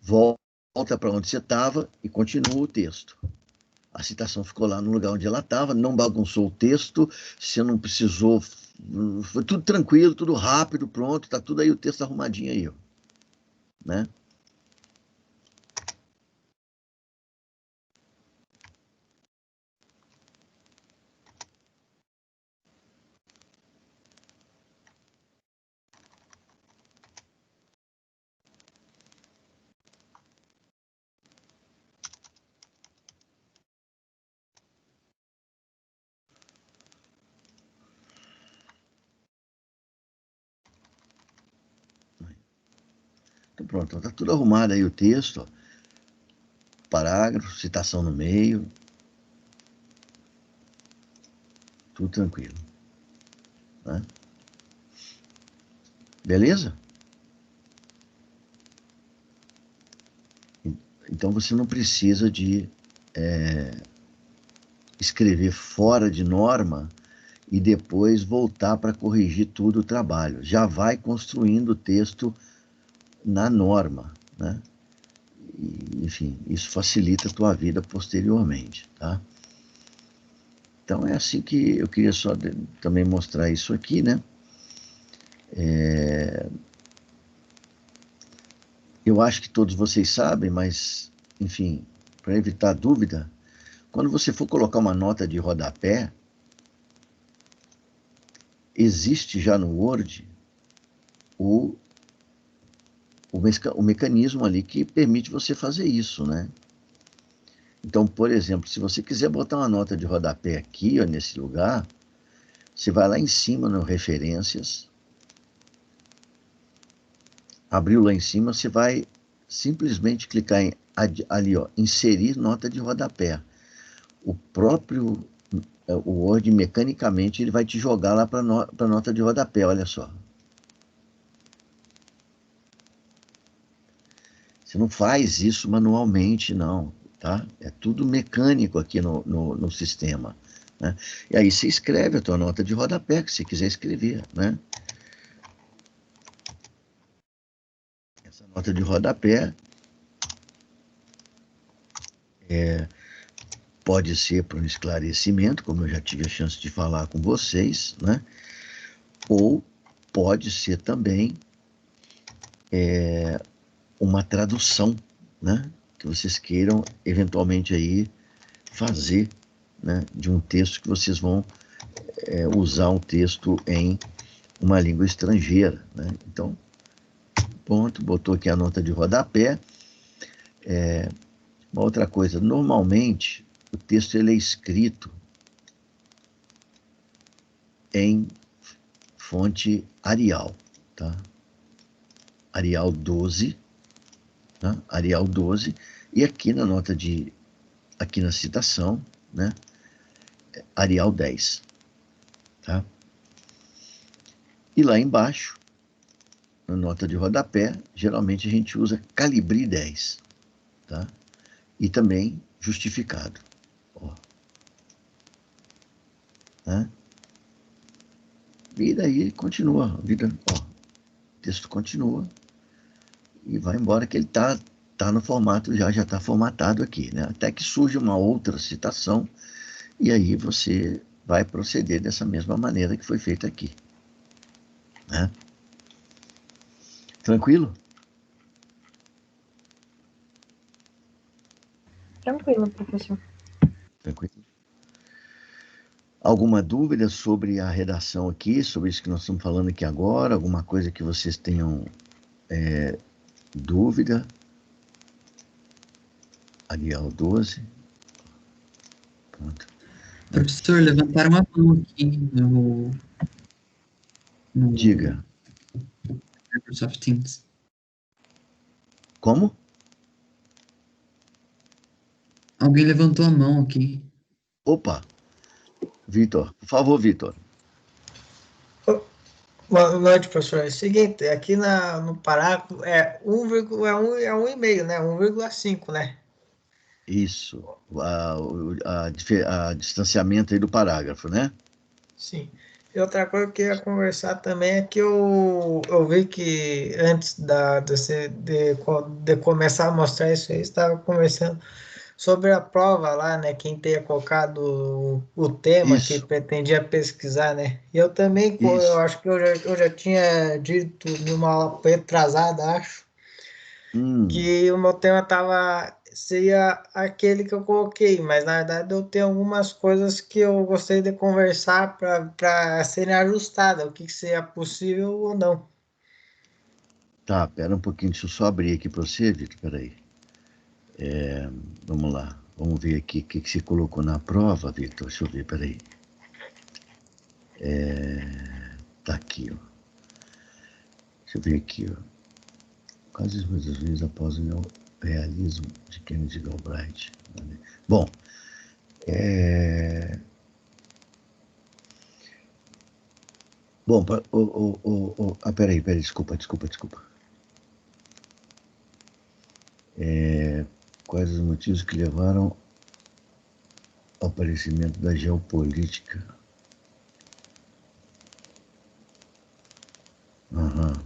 Volta para onde você estava e continua o texto. A citação ficou lá no lugar onde ela estava, não bagunçou o texto, você não precisou... Foi tudo tranquilo, tudo rápido, pronto, está tudo aí, o texto arrumadinho aí, ó. Né? pronto. Está tudo arrumado aí o texto, ó. Parágrafo, citação no meio. Tudo tranquilo. Né? Beleza? Então você não precisa de escrever fora de norma e depois voltar para corrigir tudo o trabalho. Já vai construindo o texto na norma, né? E, enfim, isso facilita a tua vida posteriormente, tá? Então é assim que eu queria só também mostrar isso aqui, né? Eu acho que todos vocês sabem, mas, enfim, para evitar dúvida, quando você for colocar uma nota de rodapé, existe já no Word o mecanismo ali que permite você fazer isso, né? Então, por exemplo, se você quiser botar uma nota de rodapé aqui, ó, nesse lugar, você vai lá em cima no Referências, abriu lá em cima, você vai simplesmente clicar ali, ó, Inserir nota de rodapé. O próprio o Word, mecanicamente, ele vai te jogar lá para a nota de rodapé, olha só. Você não faz isso manualmente, não, tá? É tudo mecânico aqui no sistema, né? E aí você escreve a tua nota de rodapé, que você quiser escrever, né? Essa nota de rodapé pode ser para um esclarecimento, como eu já tive a chance de falar com vocês, né? Ou pode ser também uma tradução, né? Que vocês queiram eventualmente aí fazer, né? De um texto que vocês vão usar um texto em uma língua estrangeira, né? Então, ponto, botou aqui a nota de rodapé. Uma outra coisa, normalmente o texto ele é escrito em fonte Arial, tá? Arial 12, tá? Arial 12, e aqui na nota aqui na citação, né? Arial 10, tá? E lá embaixo, na nota de rodapé, geralmente a gente usa Calibri 10, tá? E também justificado, ó. Né? E daí continua, a vida, ó, o texto continua e vai embora que ele tá no formato, já está formatado aqui, né? Até que surge uma outra citação e aí você vai proceder dessa mesma maneira que foi feita aqui, né? Tranquilo? Tranquilo, professor. Tranquilo. Alguma dúvida sobre a redação aqui, sobre isso que nós estamos falando aqui agora? Alguma coisa que vocês tenham dúvida? Arial 12. Pronto. Professor, levantaram a mão aqui no Diga. Microsoft Teams. Como? Alguém levantou a mão aqui. Opa! Vitor, por favor, Vitor. Boa noite, professor. É o seguinte, aqui no parágrafo é 1,1 né? 1,5, né? Isso. A distanciamento aí do parágrafo, né? Sim. E outra coisa que eu ia conversar também é que eu vi que antes de começar a mostrar isso aí, estava conversando sobre a prova lá, né? Quem tenha colocado o tema que Isso, pretendia pesquisar, né? E eu também, eu isso. acho que eu já tinha dito numa aula retrasada, acho, que o meu tema seria aquele que eu coloquei, mas na verdade eu tenho algumas coisas que eu gostaria de conversar para serem ajustadas, o que seria possível ou não. Tá, pera um pouquinho, deixa eu só abrir aqui para você, Vitor, peraí. Vamos lá, vamos ver aqui o que você colocou na prova, Vitor, deixa eu ver, peraí. Tá aqui, ó. Deixa eu ver aqui, ó. Quase os meus juízes após o meu realismo de Kennedy Galbraith. Bom, bom, peraí, desculpa. Quais os motivos que levaram ao aparecimento da geopolítica? Aham.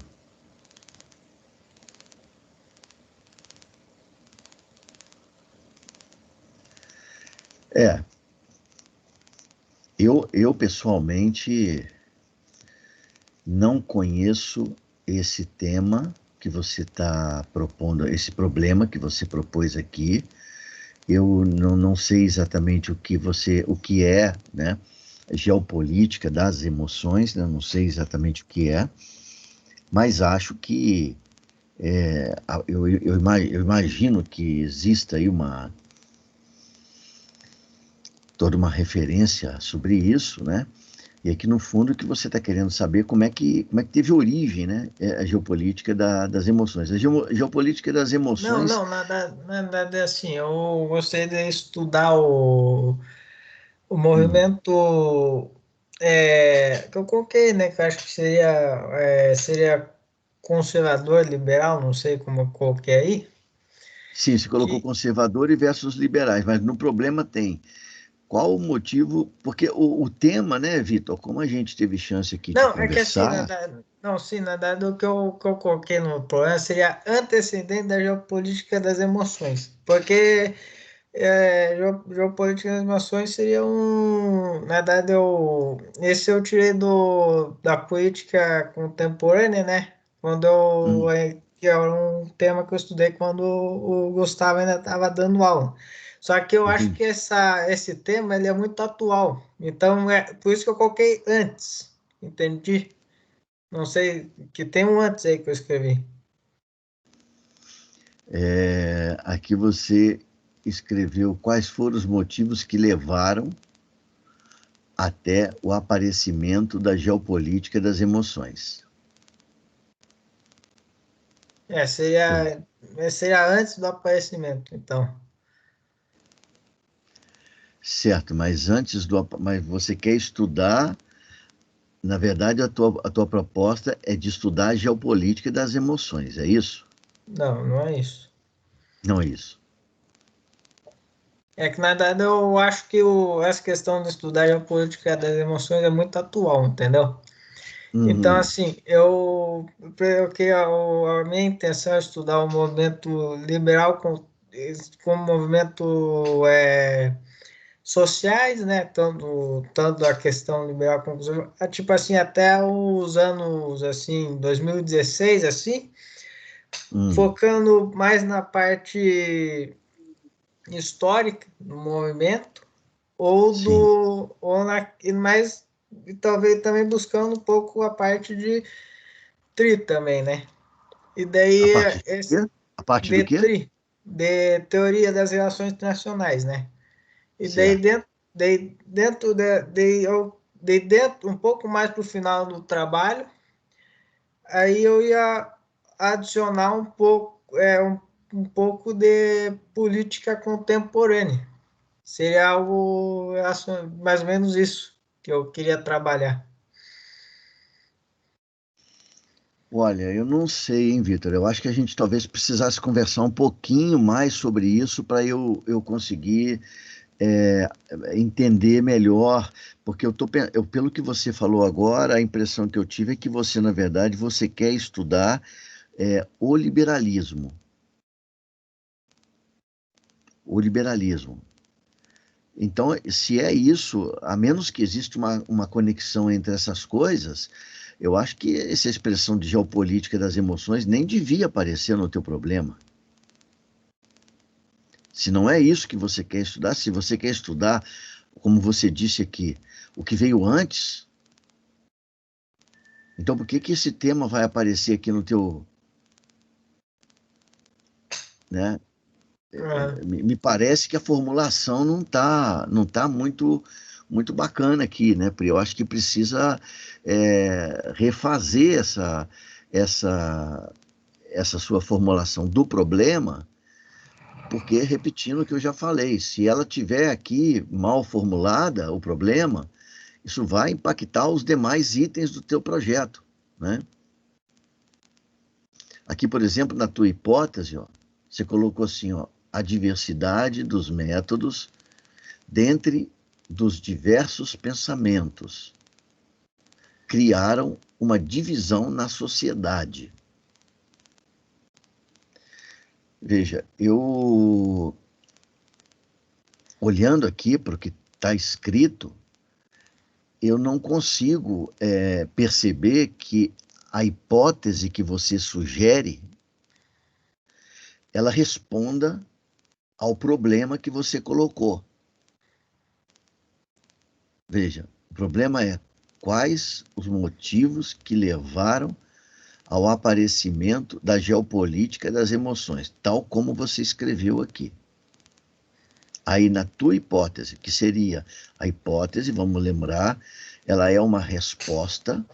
Eu pessoalmente não conheço esse tema que você está propondo, esse problema que você propôs aqui. Eu não sei exatamente o que é, né, geopolítica das emoções, né, não sei exatamente o que é, mas acho que eu imagino que exista aí toda uma referência sobre isso, né? E aqui no fundo o que você está querendo saber como é que teve origem, né? A geopolítica das emoções. A geopolítica das emoções. Não, nada assim. Eu gostaria de estudar o movimento que eu coloquei, né? Que eu acho que seria conservador, liberal, não sei como eu coloquei aí. Sim, você colocou conservador e versus liberais, mas no problema tem. Qual o motivo? Porque o tema, né, Vitor, como a gente teve chance aqui de Não, é que assim, conversar. na verdade, o que eu coloquei no programa seria antecedente da geopolítica das emoções. Porque geopolítica das emoções seria na verdade, esse eu tirei da política contemporânea, né? Que era um tema que eu estudei quando o Gustavo ainda estava dando aula. Só que eu acho Entendi. que esse tema ele é muito atual. Então, por isso que eu coloquei antes. Entendi? Não sei, que tem um antes aí que eu escrevi. Aqui você escreveu quais foram os motivos que levaram até o aparecimento da geopolítica das emoções. Seria antes do aparecimento, então. Certo, mas mas você quer estudar, na verdade, a tua proposta é de estudar a geopolítica das emoções, é isso? Não é isso. Não é isso. É que, na verdade, eu acho que essa questão de estudar a geopolítica das emoções é muito atual, entendeu? Então, Uhum. assim, a minha intenção é estudar o movimento liberal com movimento sociais, né? Tanto a questão liberal como tipo assim, até os anos assim, 2016, assim, focando mais na parte histórica do movimento Sim. mas e talvez também buscando um pouco a parte de tri também, né? E A daí parte do quê? A parte do de quê? tri, de teoria das relações internacionais, né? E daí Certo. dentro um pouco mais para o final do trabalho, aí eu ia adicionar um pouco de política contemporânea. Seria algo mais ou menos isso que eu queria trabalhar. Olha, eu não sei, hein, Vitor? Eu acho que a gente talvez precisasse conversar um pouquinho mais sobre isso para eu conseguir é, entender melhor, porque pelo que você falou agora, a impressão que eu tive é que você, na verdade, você quer estudar o liberalismo. O liberalismo. Então, se é isso, a menos que exista uma conexão entre essas coisas, eu acho que essa expressão de geopolítica das emoções nem devia aparecer no teu problema. Se não é isso que você quer estudar, se você quer estudar, como você disse aqui, o que veio antes, então por que esse tema vai aparecer aqui no teu, né? Me parece que a formulação não tá muito bacana aqui, né? Porque eu acho que precisa refazer essa essa sua formulação do problema, porque, repetindo o que eu já falei, se ela tiver aqui mal formulada, o problema, isso vai impactar os demais itens do teu projeto, né? Aqui, por exemplo, na tua hipótese, ó, você colocou assim, ó, a diversidade dos métodos dentre dos diversos pensamentos criaram uma divisão na sociedade. Veja, eu, olhando aqui para o que está escrito, eu não consigo perceber que a hipótese que você sugere, ela responda ao problema que você colocou. Veja, o problema é quais os motivos que levaram ao aparecimento da geopolítica das emoções, tal como você escreveu aqui. Aí, na tua hipótese, que seria a hipótese, vamos lembrar, ela é uma resposta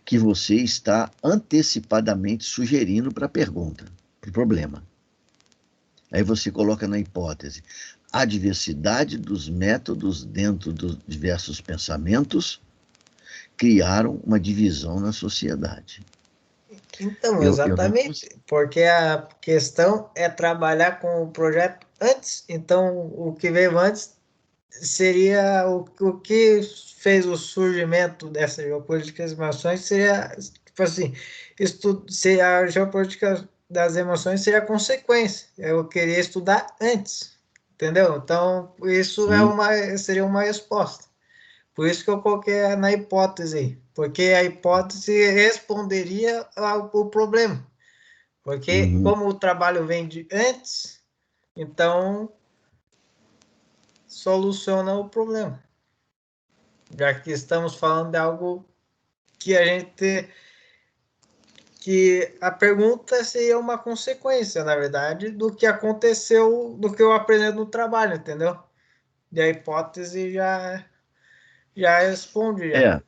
que você está antecipadamente sugerindo para a pergunta, para o problema. Aí você coloca na hipótese a diversidade dos métodos dentro dos diversos pensamentos criaram uma divisão na sociedade. Então, exatamente, porque a questão é trabalhar com o projeto antes, então o que veio antes seria o que fez o surgimento dessa geopolítica das emoções seria, tipo assim, se a geopolítica das emoções seria a consequência, eu queria estudar antes, entendeu? Então, isso seria uma resposta. Por isso que eu coloquei na hipótese, porque a hipótese responderia ao problema. Porque como o trabalho vem de antes, então soluciona o problema. Já que estamos falando de algo que que a pergunta seria uma consequência, na verdade, do que aconteceu, do que eu apresento no trabalho, entendeu? E a hipótese já responde. Já.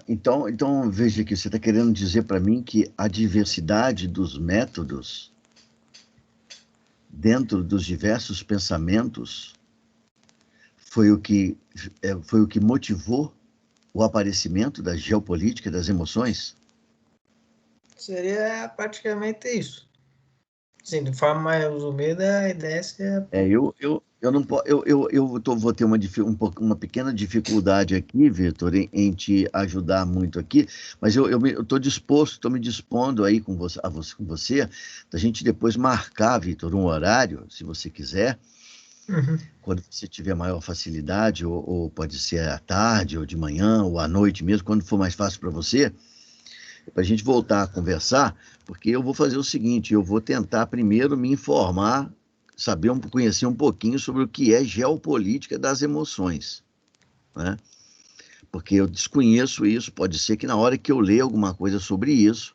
Então, veja que você está querendo dizer para mim que a diversidade dos métodos dentro dos diversos pensamentos foi o que motivou o aparecimento da geopolítica das emoções? Seria praticamente isso. Sim, de forma mais resumida, a ideia seria... Eu não vou ter uma pequena dificuldade aqui, Vitor, em te ajudar muito aqui, mas eu estou me dispondo aí com você, da gente depois marcar, Vitor, um horário, se você quiser, quando você tiver maior facilidade, ou pode ser à tarde, ou de manhã, ou à noite mesmo, quando for mais fácil para você, para a gente voltar a conversar, porque eu vou fazer o seguinte, eu vou tentar primeiro me informar, conhecer um pouquinho sobre o que é geopolítica das emoções, né? Porque eu desconheço isso, pode ser que na hora que eu ler alguma coisa sobre isso,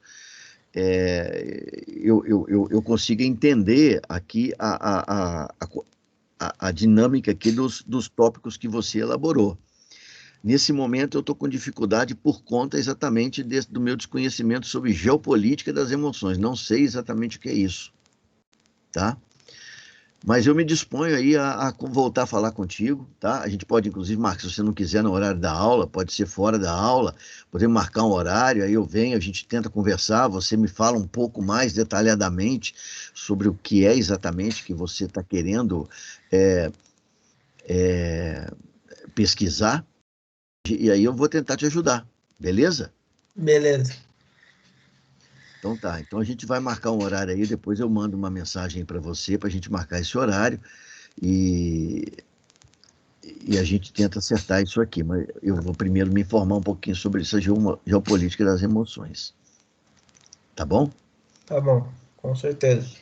eu consiga entender aqui a dinâmica aqui dos tópicos que você elaborou. Nesse momento eu estou com dificuldade por conta exatamente do meu desconhecimento sobre geopolítica das emoções. Não sei exatamente o que é isso, tá? Mas eu me disponho aí a voltar a falar contigo, tá? A gente pode, inclusive, marcar, se você não quiser no horário da aula, pode ser fora da aula, podemos marcar um horário, aí eu venho, a gente tenta conversar, você me fala um pouco mais detalhadamente sobre o que é exatamente que você está querendo pesquisar, e aí eu vou tentar te ajudar, beleza? Beleza. Então tá, então a gente vai marcar um horário aí, depois eu mando uma mensagem para você, para a gente marcar esse horário, e a gente tenta acertar isso aqui, mas eu vou primeiro me informar um pouquinho sobre essa geopolítica das emoções. Tá bom? Tá bom, com certeza.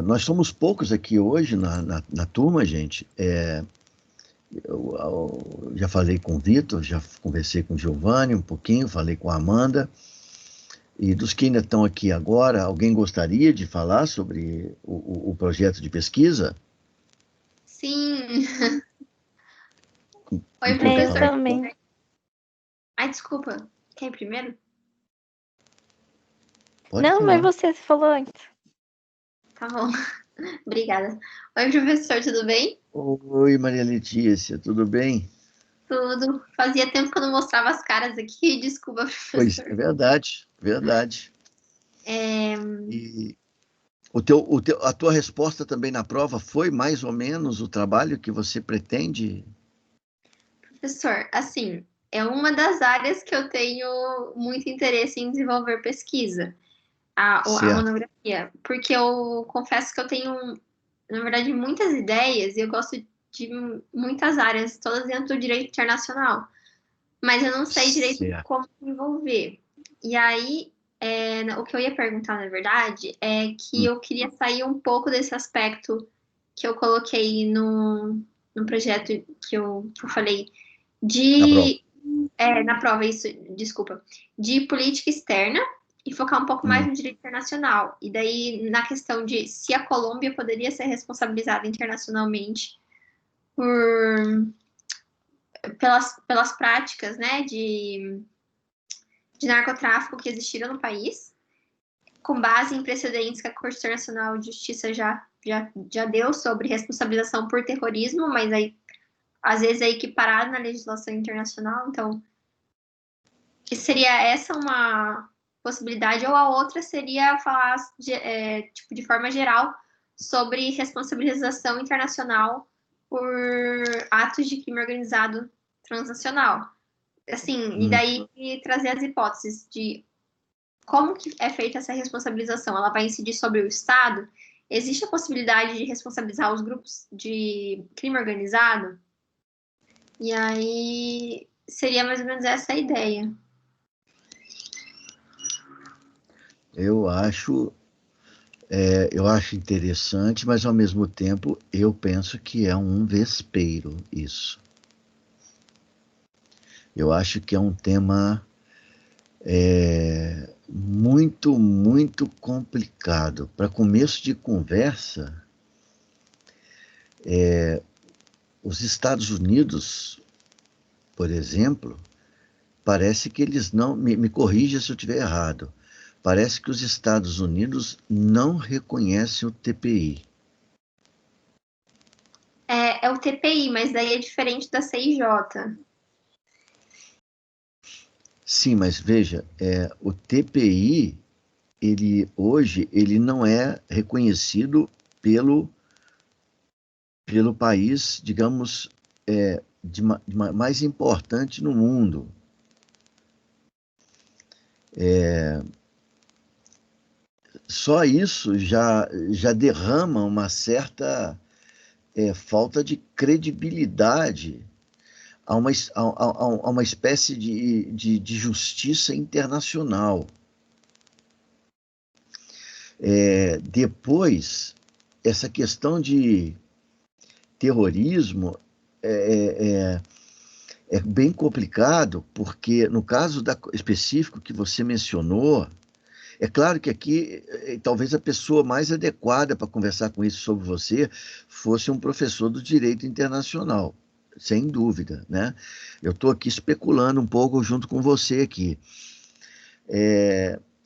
Nós somos poucos aqui hoje na turma, gente. Eu já falei com o Vitor, já conversei com o Giovanni um pouquinho, falei com a Amanda. E dos que ainda estão aqui agora, alguém gostaria de falar sobre o projeto de pesquisa? Sim. Oi, Eu professor. falar. também. Ai, desculpa. Quer ir primeiro? Pode Não, falar. mas você falou antes. Tá bom. Obrigada. Oi, professor, tudo bem? Oi, Maria Letícia, tudo bem? Tudo. Fazia tempo que eu não mostrava as caras aqui. Desculpa, Pois é professor. verdade, verdade. É, E a tua resposta também na prova foi mais ou menos o trabalho que você pretende? professor, assim, é uma das áreas que eu tenho muito interesse em desenvolver pesquisa, a Certo. monografia, porque eu confesso que eu tenho, na verdade, muitas ideias e eu gosto de muitas áreas, todas dentro do direito internacional, mas eu não sei direito Certo. como desenvolver. E aí, o que eu ia perguntar, na verdade, é que Hum, eu queria sair um pouco desse aspecto que eu coloquei no projeto que eu falei, na prova. na prova, isso, desculpa, de política externa e focar um pouco mais Hum, no direito internacional. E daí, na questão de se a Colômbia poderia ser responsabilizada internacionalmente por, pelas práticas, né, de narcotráfico que existiram no país, com base em precedentes que a Corte Internacional de Justiça já deu sobre responsabilização por terrorismo, mas aí, às vezes, é equiparado na legislação internacional. Então, que seria essa uma possibilidade, ou a outra seria falar tipo, de forma geral sobre responsabilização internacional por atos de crime organizado transnacional. Assim, e hum. daí trazer as hipóteses de como que é feita essa responsabilização. Ela vai incidir sobre o Estado? Existe a possibilidade de responsabilizar os grupos de crime organizado? E aí seria mais ou menos essa a ideia. Eu acho interessante, mas ao mesmo tempo eu penso que é um vespeiro isso. Eu acho que é um tema muito, muito complicado. Para começo de conversa, os Estados Unidos, por exemplo, parece que eles não. Me corrija se eu estiver errado. Parece que os Estados Unidos não reconhecem o TPI. É o TPI, mas daí é diferente da CIJ. Sim, mas veja, o TPI, hoje, ele não é reconhecido pelo país, digamos, mais importante no mundo. Só isso já derrama uma certa falta de credibilidade a uma espécie de justiça internacional. Depois, essa questão de terrorismo é bem complicado, porque no caso específico que você mencionou, é claro que aqui talvez a pessoa mais adequada para conversar com isso sobre você fosse um professor do direito internacional, sem dúvida, né? Eu estou aqui especulando um pouco junto com você aqui.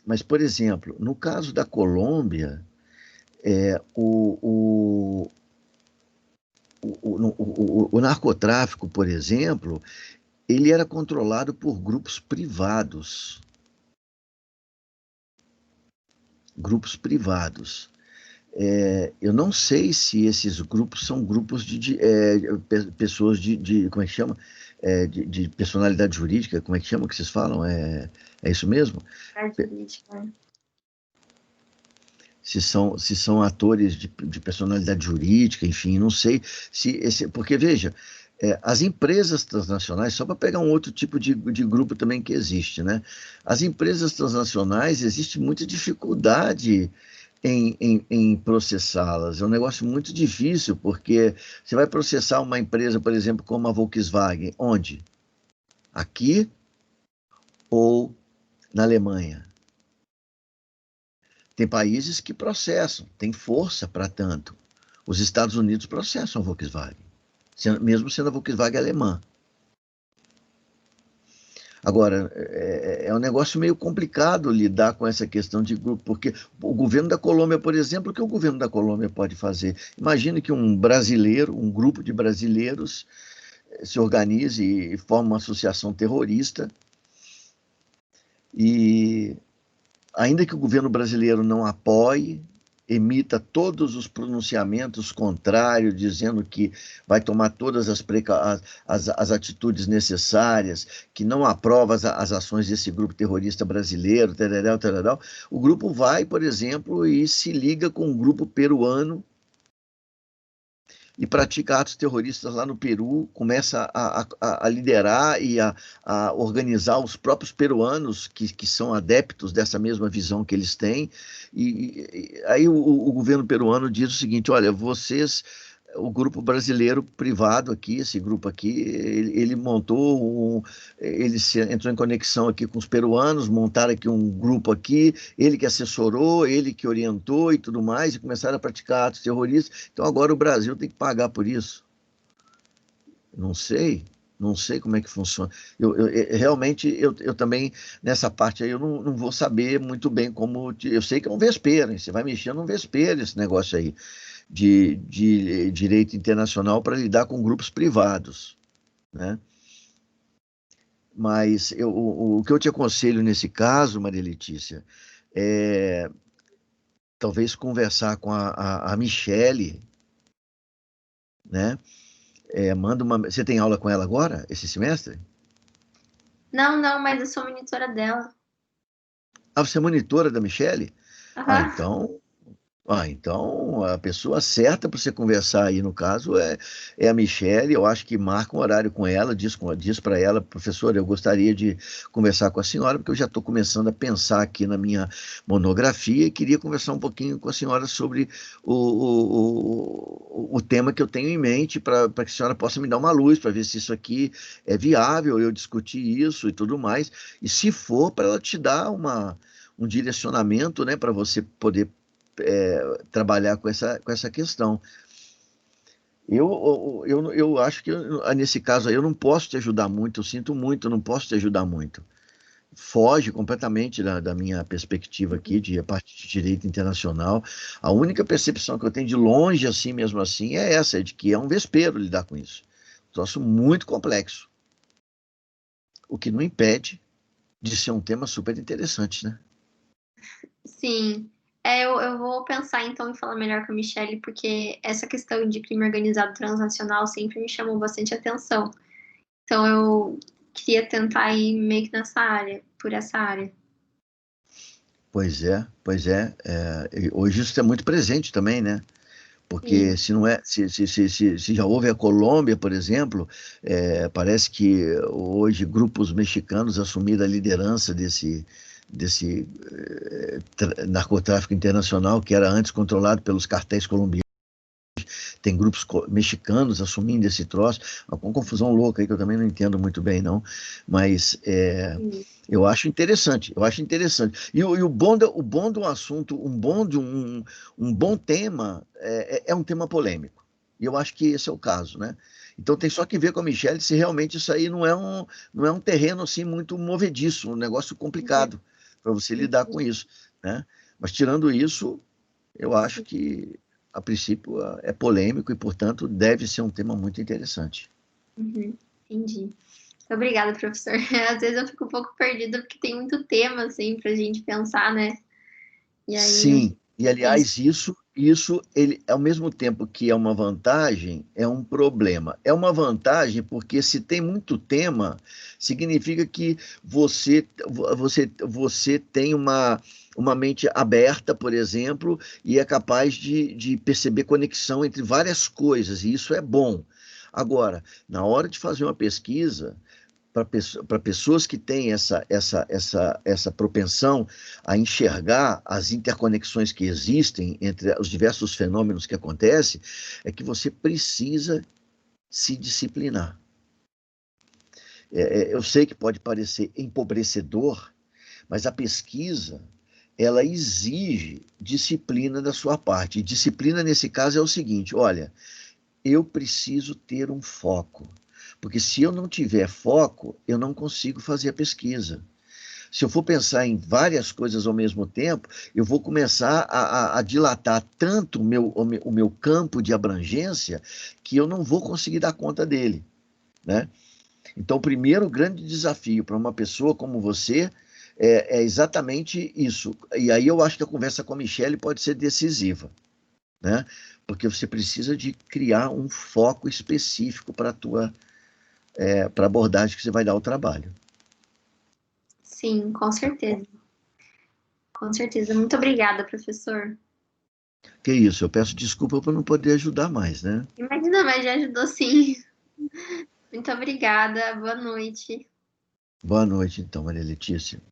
Mas, por exemplo, no caso da Colômbia, o narcotráfico, por exemplo, ele era controlado por grupos privados. Grupos privados. Eu não sei se esses grupos são grupos de pessoas como é que chama? De personalidade jurídica, como é que chama que vocês falam? É isso mesmo? Se são atores de personalidade jurídica, enfim, não sei porque veja, as empresas transnacionais, só para pegar um outro tipo de grupo também que existe, né? As empresas transnacionais, existe muita dificuldade em processá-las. É um negócio muito difícil, porque você vai processar uma empresa, por exemplo, como a Volkswagen, onde? Aqui ou na Alemanha? Tem países que processam, tem força para tanto. Os Estados Unidos processam a Volkswagen, mesmo sendo a Volkswagen alemã. Agora, é um negócio meio complicado lidar com essa questão de grupo, porque o governo da Colômbia, por exemplo, o que o governo da Colômbia pode fazer? Imagine que um brasileiro, um grupo de brasileiros, se organize e forme uma associação terrorista e, ainda que o governo brasileiro não apoie, emita todos os pronunciamentos contrários, dizendo que vai tomar todas as atitudes necessárias, que não aprova as ações desse grupo terrorista brasileiro, tarará, tarará. O grupo vai, por exemplo, e se liga com um grupo peruano e pratica atos terroristas lá no Peru, começa a liderar e a organizar os próprios peruanos que são adeptos dessa mesma visão que eles têm, e aí o governo peruano diz o seguinte: olha, vocês, o grupo brasileiro privado aqui, esse grupo aqui, ele montou, ele entrou em conexão aqui com os peruanos, montaram aqui um grupo aqui, ele que assessorou, ele que orientou e tudo mais, e começaram a praticar atos terroristas, então agora o Brasil tem que pagar por isso. Não sei como é que funciona. Realmente, eu também, nessa parte aí, eu não vou saber muito bem como... Eu sei que é um vespeiro, hein? Você vai mexer num vespeiro esse negócio aí de direito internacional para lidar com grupos privados, né? Mas o que eu te aconselho nesse caso, Maria Letícia, é talvez conversar com a Michele, né? Você tem aula com ela agora, esse semestre? Não, mas eu sou monitora dela. Ah, você é monitora da Michele? Uhum. Então a pessoa certa para você conversar aí, no caso, é a Michele. Eu acho que marca um horário com ela, diz para ela: professora, eu gostaria de conversar com a senhora, porque eu já estou começando a pensar aqui na minha monografia e queria conversar um pouquinho com a senhora sobre o tema que eu tenho em mente, para que a senhora possa me dar uma luz, para ver se isso aqui é viável, eu discutir isso e tudo mais. E se for, para ela te dar um direcionamento, né, para você poder trabalhar com essa questão. Eu acho que nesse caso aí eu não posso te ajudar muito, eu sinto muito, eu não posso te ajudar muito. Foge completamente da minha perspectiva aqui, a parte de direito internacional. A única percepção que eu tenho de longe, assim mesmo assim, é essa, de que é um vespeiro lidar com isso. Um troço muito complexo. O que não impede de ser um tema super interessante, né? Sim. Eu vou pensar então em falar melhor com a Michelle, porque essa questão de crime organizado transnacional sempre me chamou bastante atenção. Então eu queria tentar ir meio que por essa área. Pois é. Hoje isso é muito presente também, né? Porque Sim. se já houve a Colômbia, por exemplo, parece que hoje grupos mexicanos assumiram a liderança desse narcotráfico internacional, que era antes controlado pelos cartéis colombianos. Tem grupos mexicanos assumindo esse troço, uma confusão louca aí que eu também não entendo muito bem, não, mas eu acho interessante. E o bom do assunto, um bom tema, é um tema polêmico. E eu acho que esse é o caso, né? Então tem só que ver com a Michelle se realmente isso aí não é um terreno assim muito movediço, um negócio complicado para você lidar com isso, né? Mas tirando isso, eu acho que a princípio é polêmico e, portanto, deve ser um tema muito interessante. Entendi. Obrigada, professor. Às vezes eu fico um pouco perdida, porque tem muito tema, assim, pra gente pensar, né? E aí, Sim, e aliás, isso ele, ao mesmo tempo que é uma vantagem, é um problema. É uma vantagem porque se tem muito tema, significa que você tem uma mente aberta, por exemplo, e é capaz de perceber conexão entre várias coisas, e isso é bom. Agora, na hora de fazer uma pesquisa, para pessoas que têm essa propensão a enxergar as interconexões que existem entre os diversos fenômenos que acontecem, é que você precisa se disciplinar. Eu sei que pode parecer empobrecedor, mas a pesquisa, ela exige disciplina da sua parte. E disciplina, nesse caso, é o seguinte: olha, eu preciso ter um foco. Porque se eu não tiver foco, eu não consigo fazer a pesquisa. Se eu for pensar em várias coisas ao mesmo tempo, eu vou começar a dilatar tanto o meu campo de abrangência que eu não vou conseguir dar conta dele, né? Então, o primeiro grande desafio para uma pessoa como você é exatamente isso. E aí eu acho que a conversa com a Michelle pode ser decisiva, né? Porque você precisa de criar um foco específico para a abordagem que você vai dar ao trabalho. Sim, com certeza. Com certeza. Muito obrigada, professor. Que isso, eu peço desculpa por não poder ajudar mais, né? Imagina, mas já ajudou sim. Muito obrigada. Boa noite. Boa noite, então, Maria Letícia.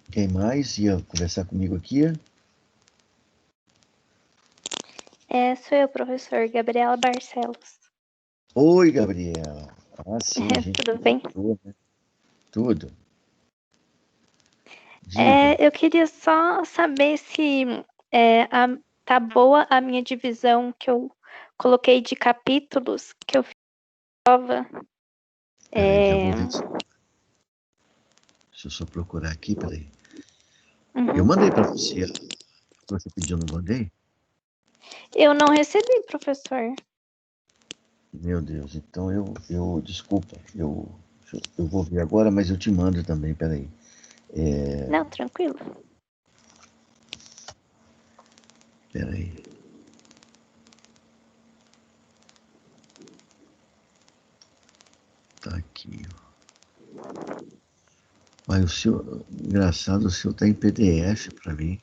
Quem mais ia conversar comigo aqui? Sou eu, professor Gabriela Barcelos. Oi, Gabriela. Ah, sim, a gente Tudo bem? conversou, né? Tudo. Diga. Eu queria só saber se tá boa a minha divisão que eu coloquei de capítulos que eu fiz na prova. Peraí, que eu vou ver. Deixa eu só procurar aqui, peraí. Eu mandei para você. Você pediu, não mandei? Eu não recebi, professor. Meu Deus, então desculpa, eu vou ver agora, mas eu te mando também, peraí. Não, tranquilo. Peraí. Tá aqui, ó. Mas o seu, engraçado, o seu tá em PDF para mim.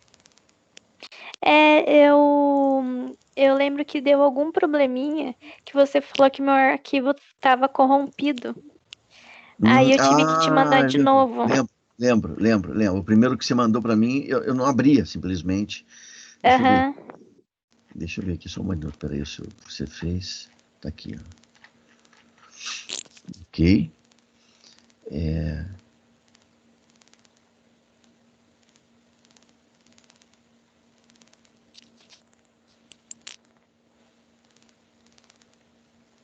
Eu lembro que deu algum probleminha que você falou que meu arquivo estava corrompido. Aí eu tive que te mandar de novo. Lembro. O primeiro que você mandou para mim, eu não abria, simplesmente. Aham. Deixa eu ver aqui só um minuto. Peraí, o que você fez. Tá aqui, ó. Ok.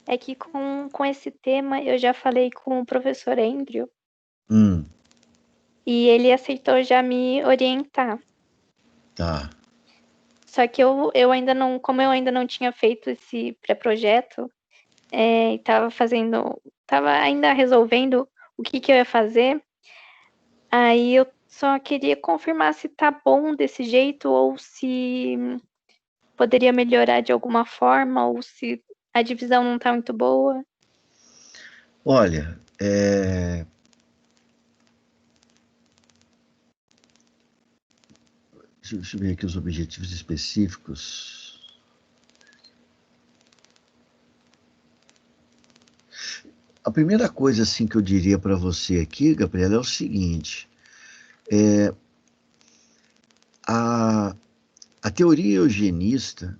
É que com esse tema eu já falei com o professor Andrew e ele aceitou já me orientar. Tá. Só que eu ainda não, como eu ainda não tinha feito esse pré-projeto, tava ainda resolvendo o que eu ia fazer, aí eu só queria confirmar se tá bom desse jeito ou se poderia melhorar de alguma forma ou se a divisão não tá muito boa. Olha, deixa eu ver aqui os objetivos específicos. A primeira coisa assim que eu diria para você aqui, Gabriela, é o seguinte: a teoria eugenista,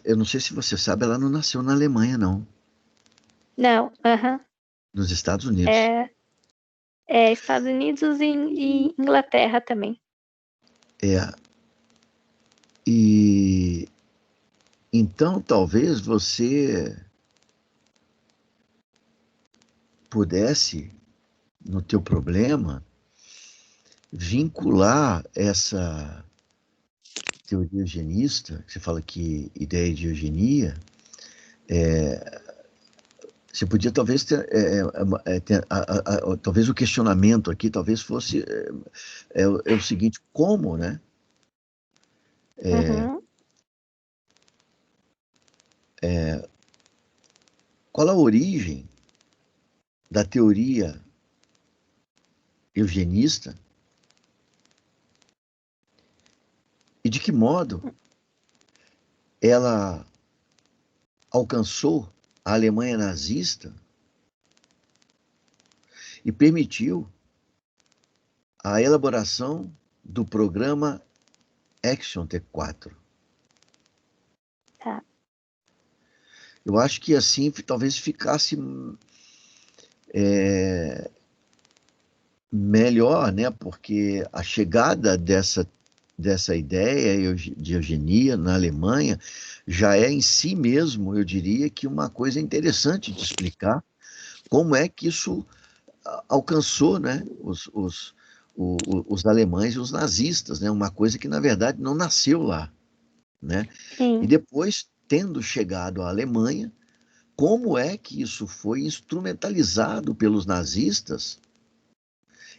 eu não sei se você sabe, ela não nasceu na Alemanha, não. Não, Nos Estados Unidos. Estados Unidos e Inglaterra também. E então talvez você pudesse, no teu problema, vincular essa teoria eugenista, que você fala que ideia de eugenia, você podia talvez talvez o questionamento aqui talvez fosse o seguinte: como, né? Qual a origem da teoria eugenista e de que modo ela alcançou a Alemanha nazista e permitiu a elaboração do programa Action T4. Tá. Eu acho que assim talvez ficasse melhor, né? Porque a chegada dessa ideia de eugenia na Alemanha já é em si mesmo, eu diria, que uma coisa interessante de explicar como é que isso alcançou, né, os alemães e os nazistas, né, uma coisa que, na verdade, não nasceu lá, né? E Sim. depois, tendo chegado à Alemanha, como é que isso foi instrumentalizado pelos nazistas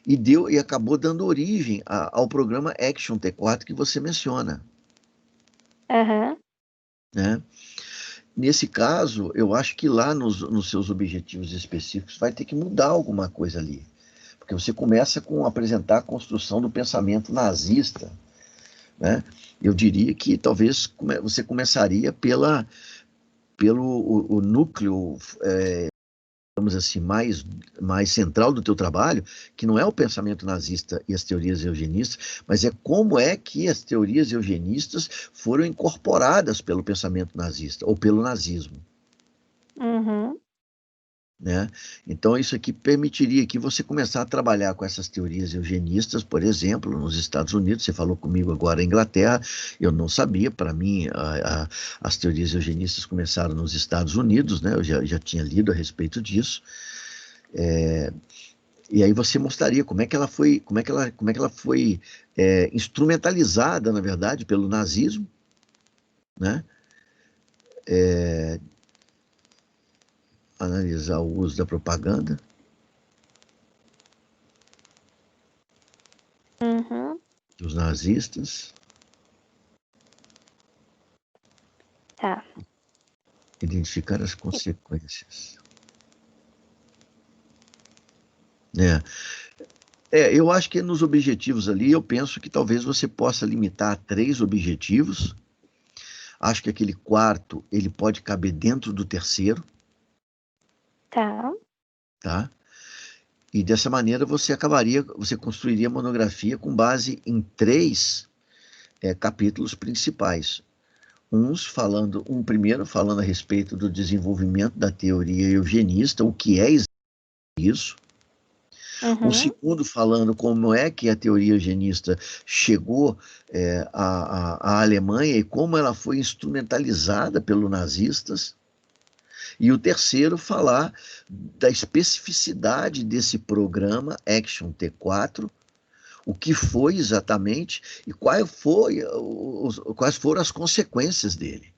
e acabou dando origem ao programa Action T4 que você menciona, Aham. né? Nesse caso, eu acho que lá nos seus objetivos específicos vai ter que mudar alguma coisa ali. Porque você começa com apresentar a construção do pensamento nazista, né? Eu diria que talvez você começaria pelo o núcleo, digamos assim, mais central do teu trabalho, que não é o pensamento nazista e as teorias eugenistas, mas é como é que as teorias eugenistas foram incorporadas pelo pensamento nazista, ou pelo nazismo, Uhum. né? Então, isso aqui permitiria que você começar a trabalhar com essas teorias eugenistas, por exemplo, nos Estados Unidos. Você falou comigo agora a Inglaterra, eu não sabia. Para mim, as teorias eugenistas começaram nos Estados Unidos, né? Eu já tinha lido a respeito disso. E aí você mostraria como é que ela foi instrumentalizada, na verdade, pelo nazismo, né? Analisar o uso da propaganda. Uhum. Dos nazistas, Tá. identificar as consequências. Eu acho que nos objetivos ali, eu penso que talvez você possa limitar a 3 objetivos. Acho que aquele quarto, ele pode caber dentro do terceiro, Tá. tá? E dessa maneira você construiria a monografia com base em 3 capítulos principais. Um primeiro falando a respeito do desenvolvimento da teoria eugenista, o que é isso. Um Uhum. segundo falando como é que a teoria eugenista chegou à Alemanha e como ela foi instrumentalizada pelos nazistas. E o terceiro falar da especificidade desse programa Action T4, o que foi exatamente e quais foram as consequências dele,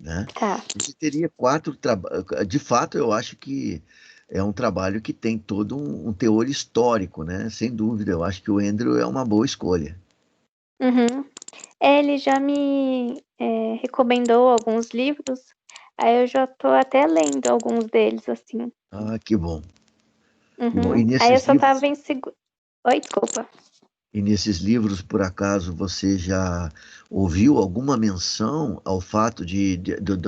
né? Tá. Você teria 4 trabalhos. De fato, eu acho que é um trabalho que tem todo um teor histórico, né? Sem dúvida, eu acho que o Andrew é uma boa escolha. Uhum. Ele já me recomendou alguns livros, aí eu já tô até lendo alguns deles, assim. Ah, que bom. Que bom. Uhum. Aí eu só tava Oi, desculpa. E nesses livros, por acaso, você já ouviu alguma menção ao fato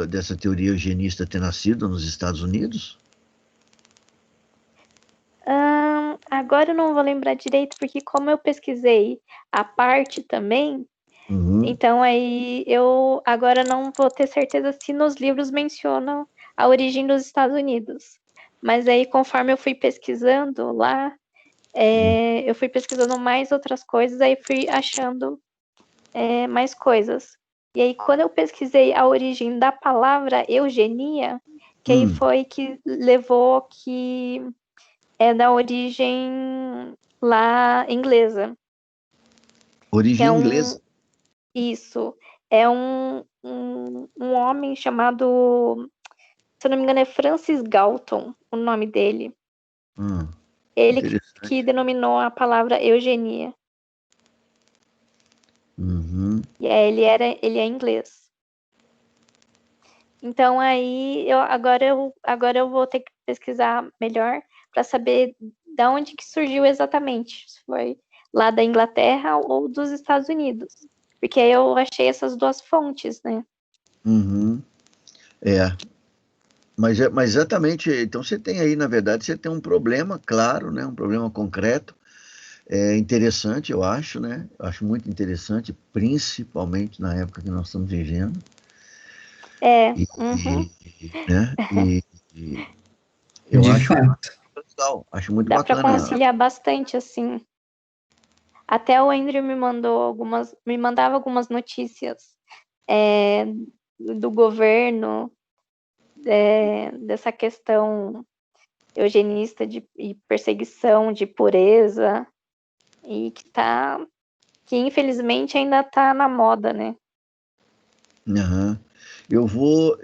dessa teoria eugenista ter nascido nos Estados Unidos? Agora eu não vou lembrar direito, porque como eu pesquisei a parte também, Uhum. então aí eu agora não vou ter certeza se nos livros mencionam a origem dos Estados Unidos. Mas aí, conforme eu fui pesquisando lá, eu fui pesquisando mais outras coisas, aí fui achando mais coisas. E aí, quando eu pesquisei a origem da palavra eugenia, que aí foi que levou que é da origem lá inglesa. Origem inglesa. Isso. É um homem chamado, se eu não me engano, é Francis Galton, o nome dele. Ele que denominou a palavra eugenia. Uhum. E ele é inglês. Então aí agora eu vou ter que pesquisar melhor para saber de onde que surgiu exatamente. Se foi lá da Inglaterra ou dos Estados Unidos. Porque aí eu achei essas 2 fontes, né? Uhum. Mas exatamente, então você tem aí, na verdade, você tem um problema claro, né? Um problema concreto. É interessante, eu acho, né? Eu acho muito interessante, principalmente na época que nós estamos vivendo. Uhum. Né? Eu De acho fato. legal, acho muito Dá para bacana. conciliar bastante, assim. Até o Andrew me mandava algumas notícias do governo, dessa questão eugenista e perseguição de pureza, e que infelizmente ainda está na moda, né? Aham. Eu vou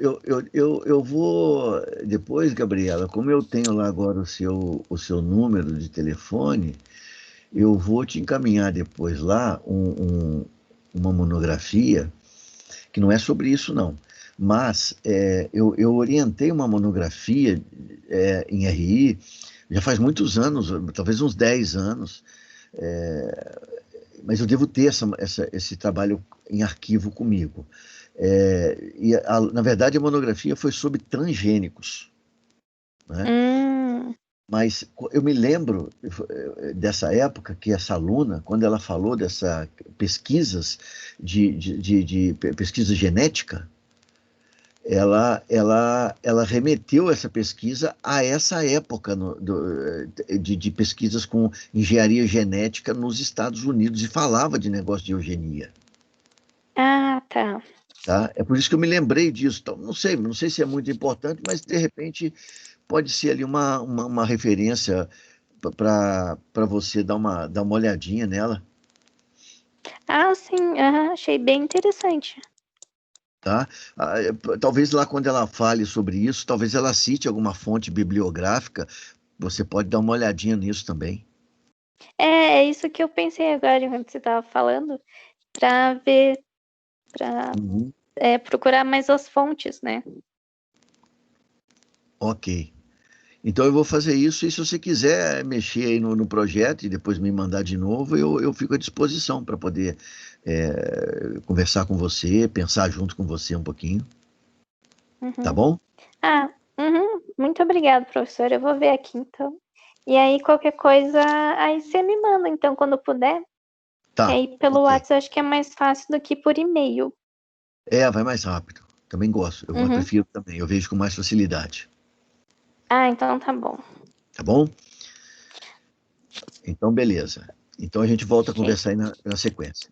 depois, Gabriela, como eu tenho lá agora o seu número de telefone, eu vou te encaminhar depois lá uma monografia, que não é sobre isso não, mas eu orientei uma monografia em RI, já faz muitos anos, talvez uns 10 anos, mas eu devo ter esse trabalho em arquivo comigo. Na verdade, a monografia foi sobre transgênicos, né? Mas eu me lembro dessa época que essa aluna, quando ela falou dessas pesquisas de pesquisa genética, ela remeteu essa pesquisa a essa época de pesquisas com engenharia genética nos Estados Unidos e falava de negócio de eugenia. Ah, tá. Tá? É por isso que eu me lembrei disso. Então, não sei se é muito importante, mas de repente pode ser ali uma referência para você dar uma olhadinha nela. Ah, sim, achei bem interessante. Tá? Talvez lá quando ela fale sobre isso, talvez ela cite alguma fonte bibliográfica, você pode dar uma olhadinha nisso também. É isso que eu pensei agora enquanto você estava falando, para ver, para procurar mais as fontes, né? Ok. Então eu vou fazer isso, e se você quiser mexer aí no projeto e depois me mandar de novo, eu fico à disposição para poder conversar com você, pensar junto com você um pouquinho. Tá bom? Muito obrigada, professor. Eu vou ver aqui, então. E aí, qualquer coisa, aí você me manda, então, quando puder. Tá. Aí, pelo Ok. WhatsApp, eu acho que é mais fácil do que por e-mail. Vai mais rápido. Também gosto. Eu prefiro também. Eu vejo com mais facilidade. Ah, então tá bom. Tá bom? Então, beleza. Então a gente volta a conversar aí na sequência.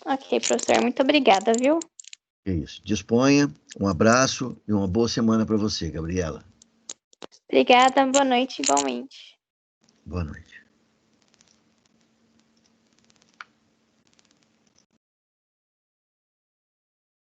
Ok, professor. Muito obrigada, viu? É isso. Disponha. Um abraço e uma boa semana para você, Gabriela. Obrigada. Boa noite, igualmente. Boa noite.